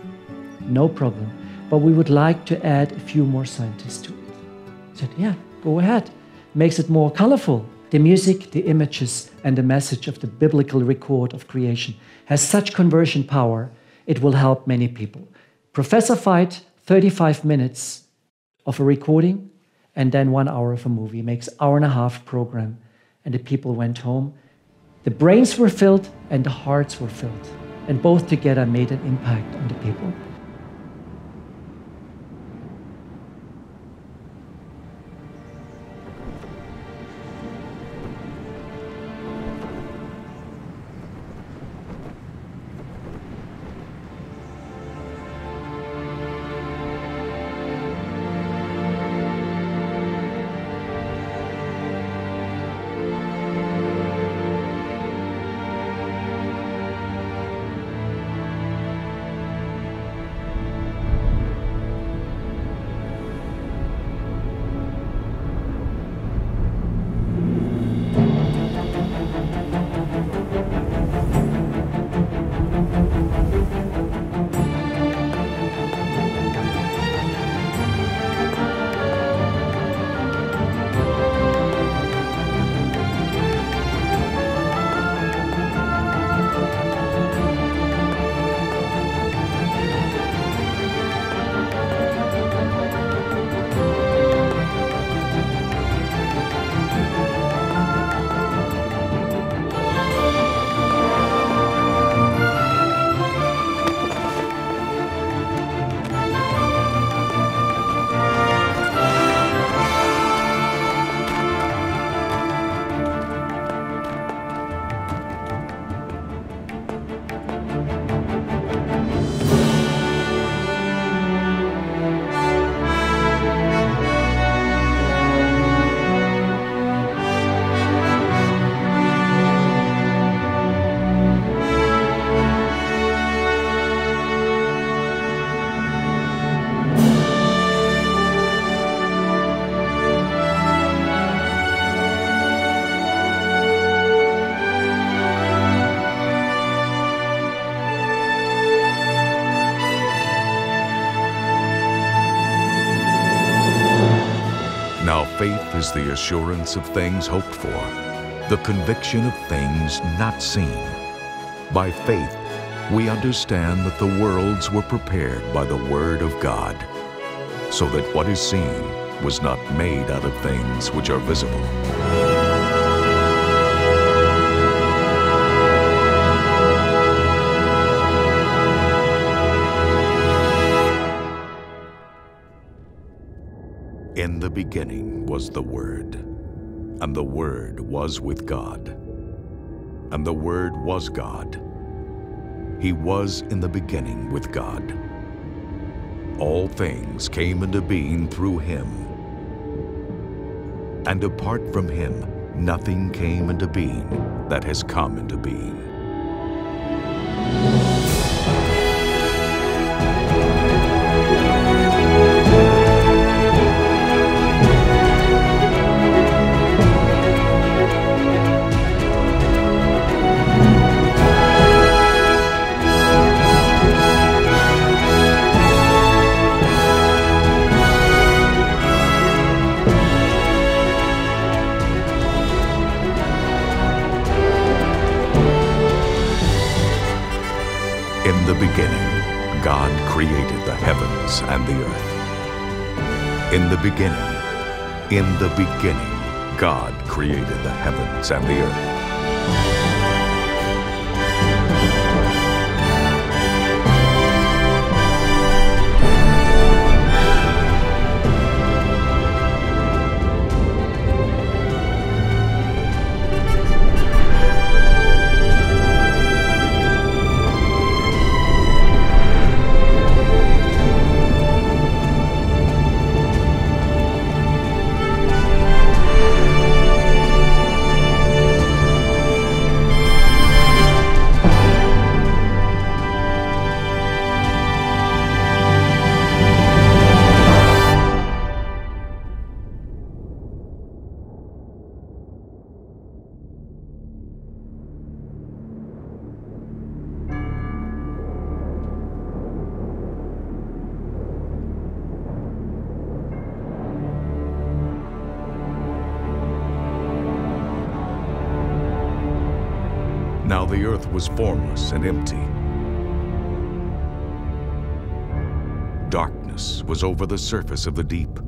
no problem. But we would like to add a few more scientists to it. I said, yeah, go ahead. Makes it more colorful. The music, the images, and the message of the biblical record of creation has such conversion power, it will help many people. Professor Fajt, 35 minutes of a recording, and then 1 hour of a movie. Makes hour-and-a-half program, and the people went home. The brains were filled, and the hearts were filled. And both together made an impact on the people. faith is the assurance of things hoped for, the conviction of things not seen. By faith, we understand that the worlds were prepared by the Word of God, so that what is seen was not made out of things which are visible. In the beginning was the Word, and the Word was with God, and the Word was God. He was in the beginning with God. All things came into being through Him, and apart from Him, nothing came into being that has come into being. In the beginning, God created the heavens and the earth. In the beginning, God created the heavens and the earth. Now the earth was formless and empty. Darkness was over the surface of the deep.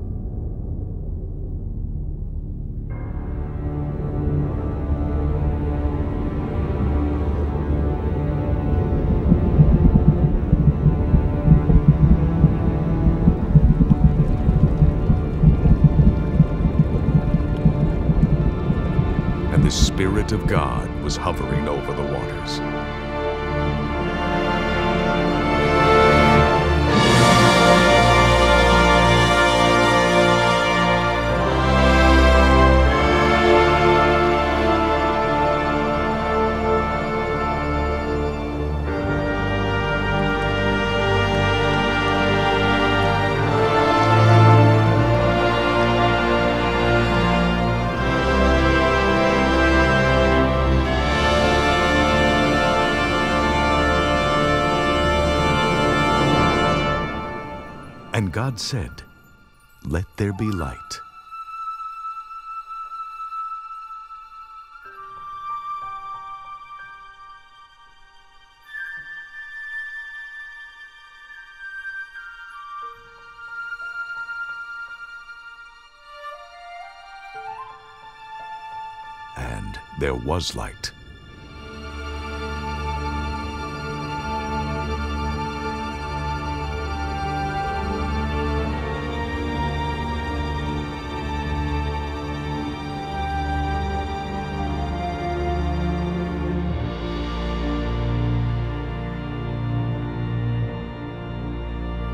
And the Spirit of God was hovering over the waters. And God said, "Let there be light." And there was light.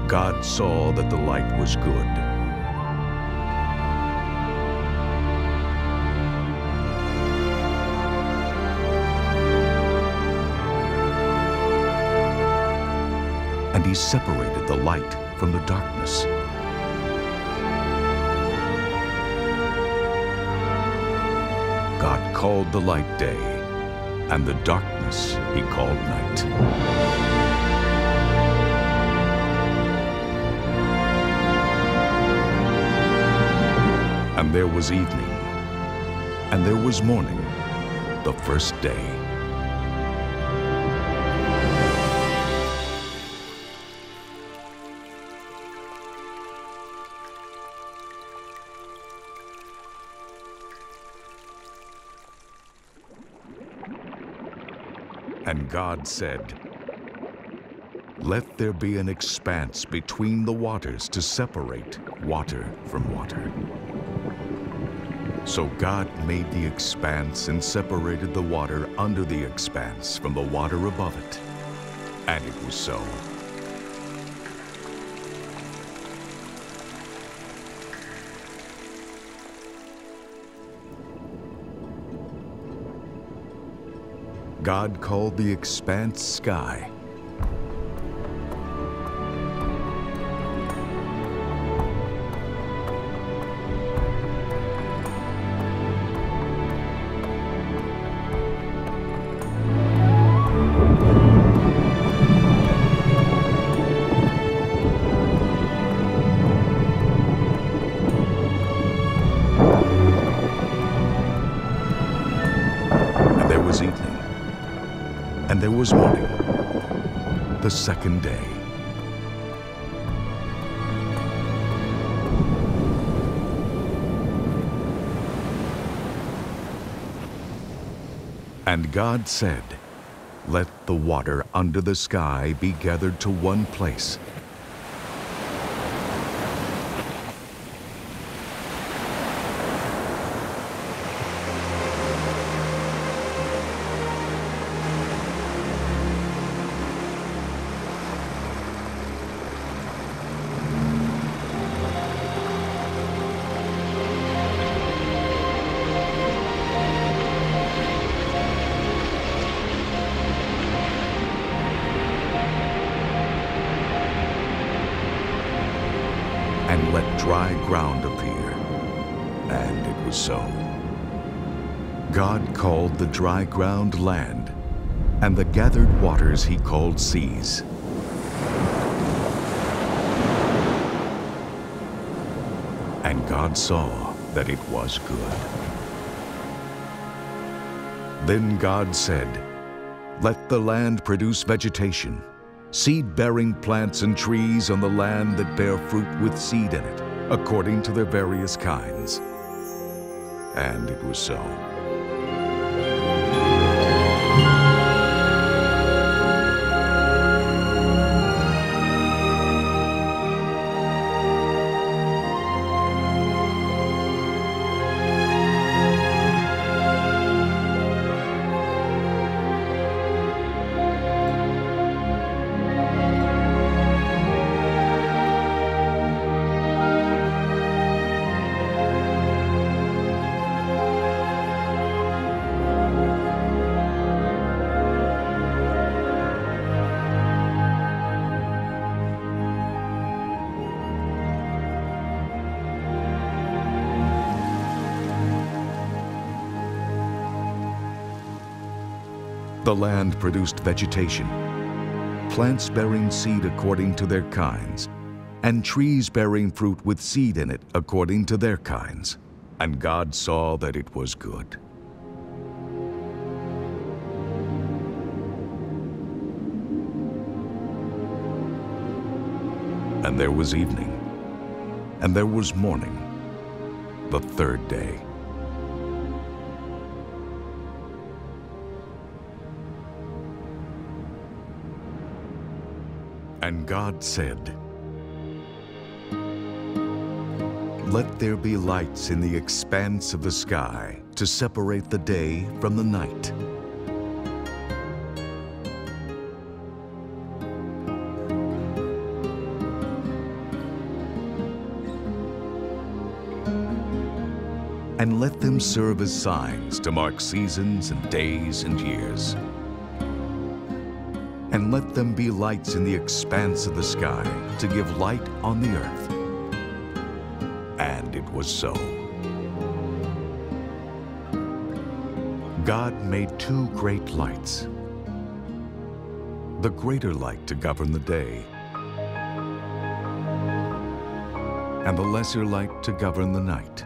God saw that the light was good. And He separated the light from the darkness. God called the light day, and the darkness He called night. And there was evening, and there was morning, the first day. And God said, "Let there be an expanse between the waters to separate water from water." So God made the expanse and separated the water under the expanse from the water above it. And it was so. God called the expanse sky. And there was evening. And there was morning, the second day. And God said, "Let the water under the sky be gathered to one place." And let dry ground appear. And it was so. God called the dry ground land, and the gathered waters he called seas. And God saw that it was good. Then God said, "Let the land produce vegetation, seed-bearing plants and trees on the land that bear fruit with seed in it, according to their various kinds." And it was so. The land produced vegetation, plants bearing seed according to their kinds, and trees bearing fruit with seed in it according to their kinds. And God saw that it was good. And there was evening, and there was morning, the third day. And God said, "Let there be lights in the expanse of the sky to separate the day from the night." And let them serve as signs to mark seasons and days and years. And let them be lights in the expanse of the sky to give light on the earth. And it was so. God made two great lights, the greater light to govern the day, and the lesser light to govern the night.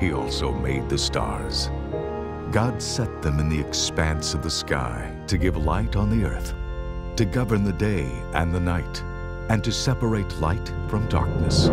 He also made the stars. God set them in the expanse of the sky to give light on the earth, to govern the day and the night, and to separate light from darkness.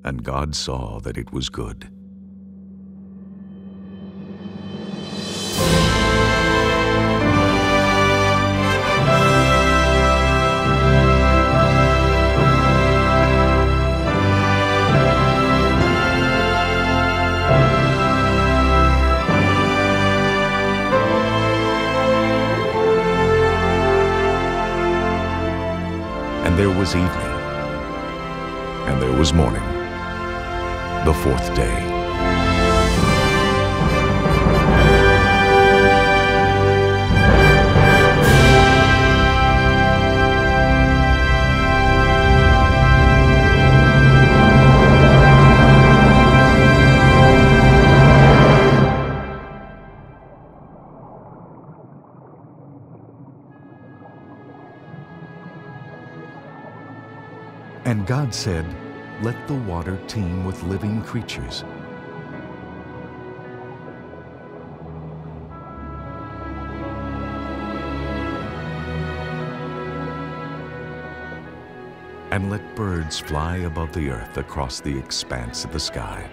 And God saw that it was good. And there was evening, and there was morning, the fourth day. And God said, "Let the water teem with living creatures." And let birds fly above the earth across the expanse of the sky.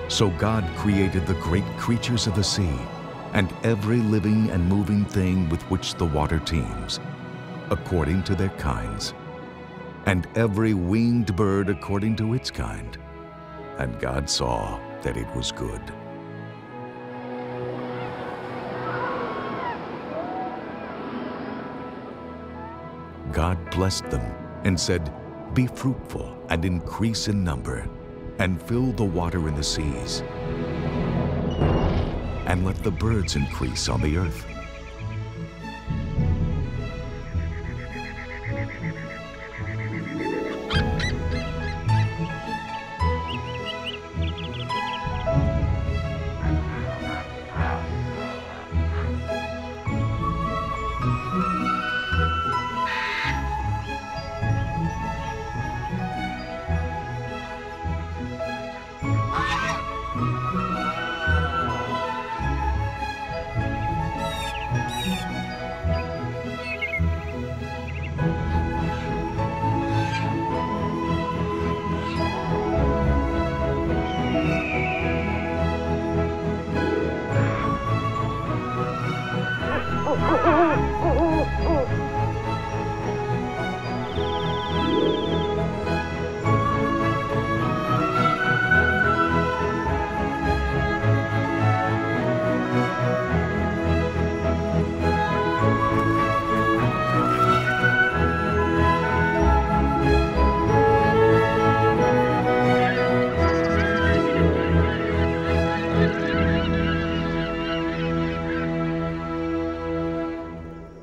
So God created the great creatures of the sea, and every living and moving thing with which the water teems, according to their kinds, and every winged bird according to its kind. And God saw that it was good. God blessed them and said, "Be fruitful and increase in number, and fill the water in the seas, and let the birds increase on the earth."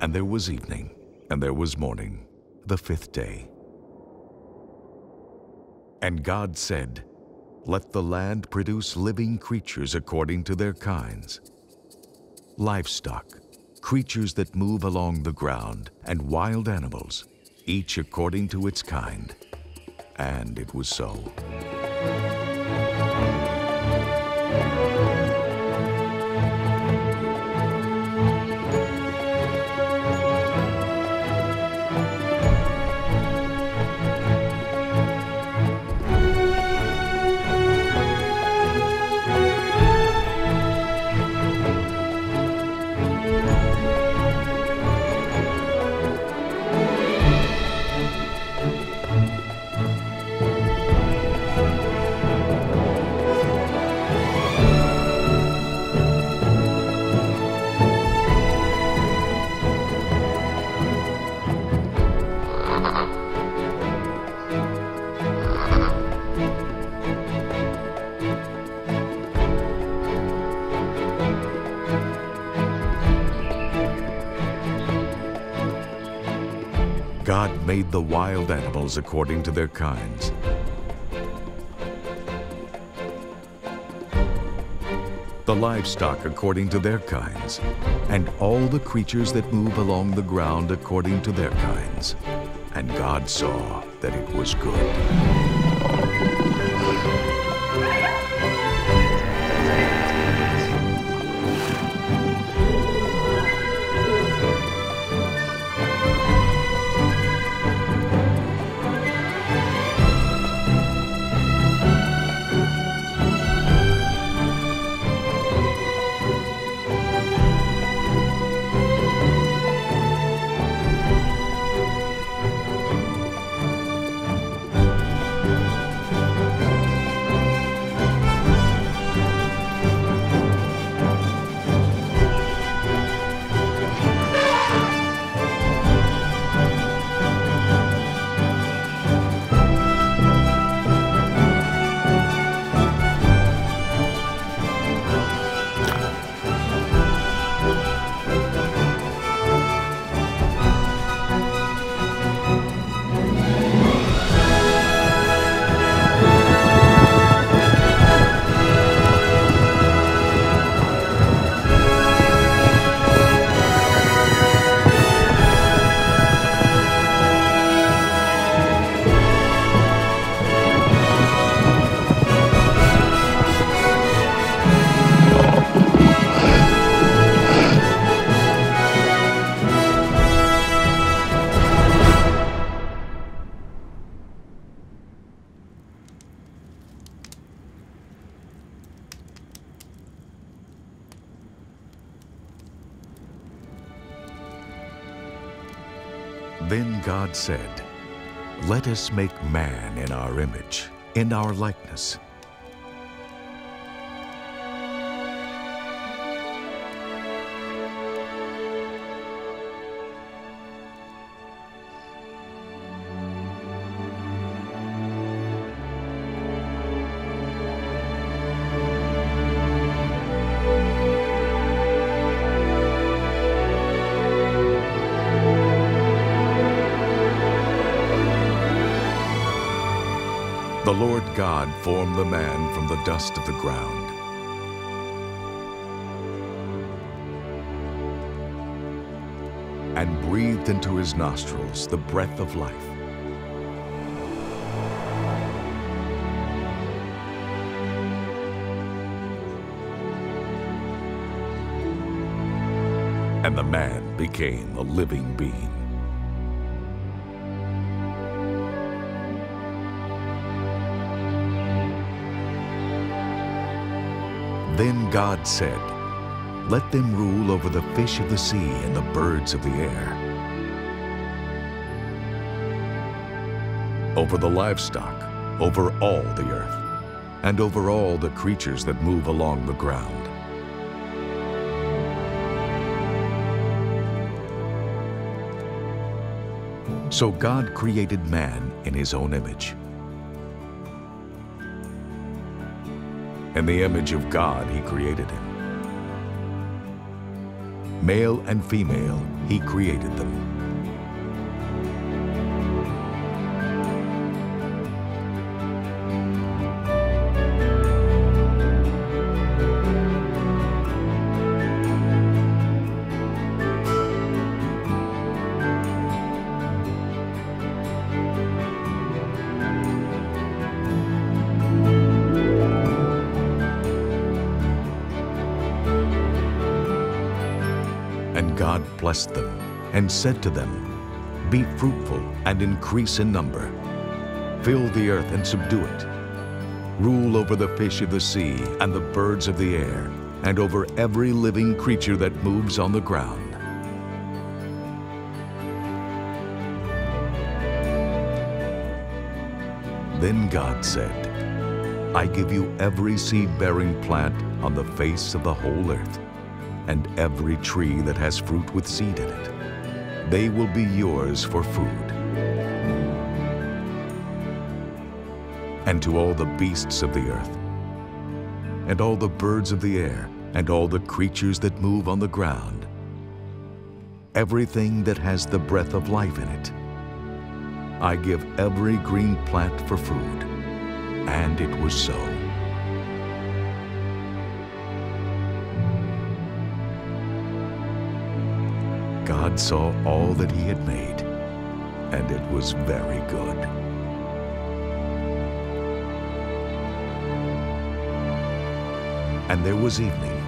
And there was evening, and there was morning, the fifth day. And God said, "Let the land produce living creatures according to their kinds, livestock, creatures that move along the ground, and wild animals, each according to its kind. And it was so. God made the wild animals according to their kinds, the livestock according to their kinds, and all the creatures that move along the ground according to their kinds. And God saw that it was good. Then God said, "Let us make man in our image, in our likeness." The Lord God formed the man from the dust of the ground. And breathed into his nostrils the breath of life. And the man became a living being. Then God said, "Let them rule over the fish of the sea and the birds of the air, over the livestock, over all the earth, and over all the creatures that move along the ground." So God created man in his own image. In the image of God, he created him. Male and female, he created them. blessed them and said to them, "Be fruitful and increase in number. Fill the earth and subdue it. Rule over the fish of the sea and the birds of the air, and over every living creature that moves on the ground." Then God said, "I give you every seed-bearing plant on the face of the whole earth, and every tree that has fruit with seed in it. They will be yours for food. And to all the beasts of the earth, and all the birds of the air, and all the creatures that move on the ground, everything that has the breath of life in it, I give every green plant for food." And it was so. God saw all that he had made, and it was very good. And there was evening,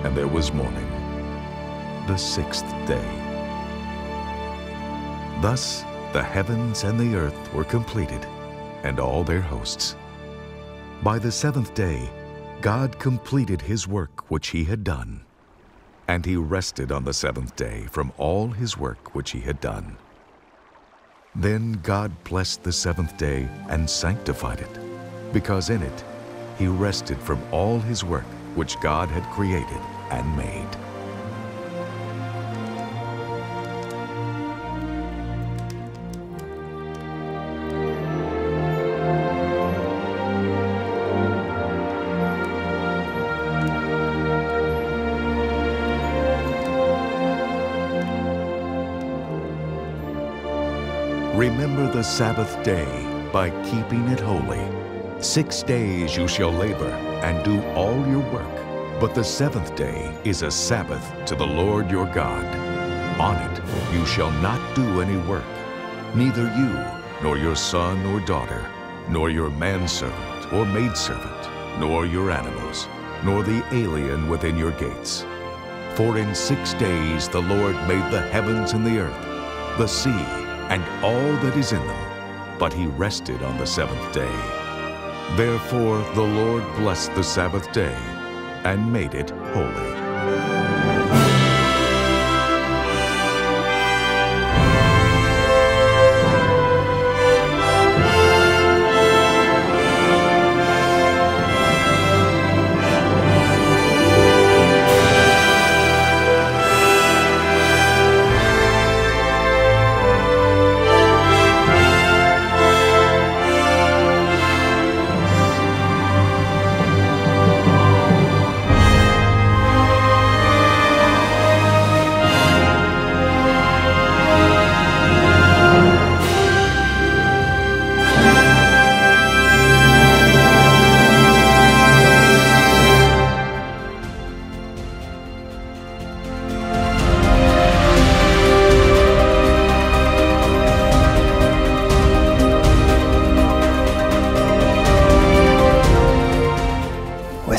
and there was morning, the sixth day. Thus the heavens and the earth were completed, and all their hosts. By the seventh day, God completed his work which he had done, and he rested on the seventh day from all his work which he had done. Then God blessed the seventh day and sanctified it, because in it he rested from all his work which God had created and made. Remember the Sabbath day by keeping it holy. 6 days you shall labor and do all your work, but the seventh day is a Sabbath to the Lord your God. On it you shall not do any work, neither you, nor your son or daughter, nor your manservant or maidservant, nor your animals, nor the alien within your gates. For in 6 days the Lord made the heavens and the earth, the sea, and all that is in them, but he rested on the seventh day. Therefore the Lord blessed the Sabbath day and made it holy.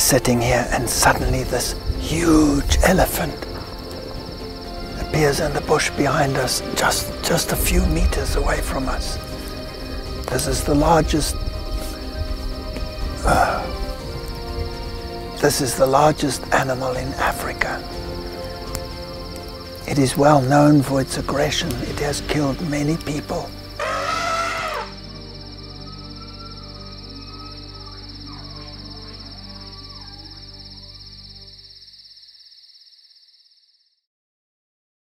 Sitting here, and suddenly this huge elephant appears in the bush behind us, just a few meters away from us. This is the largest animal in Africa. It is well known for its aggression. It has killed many people.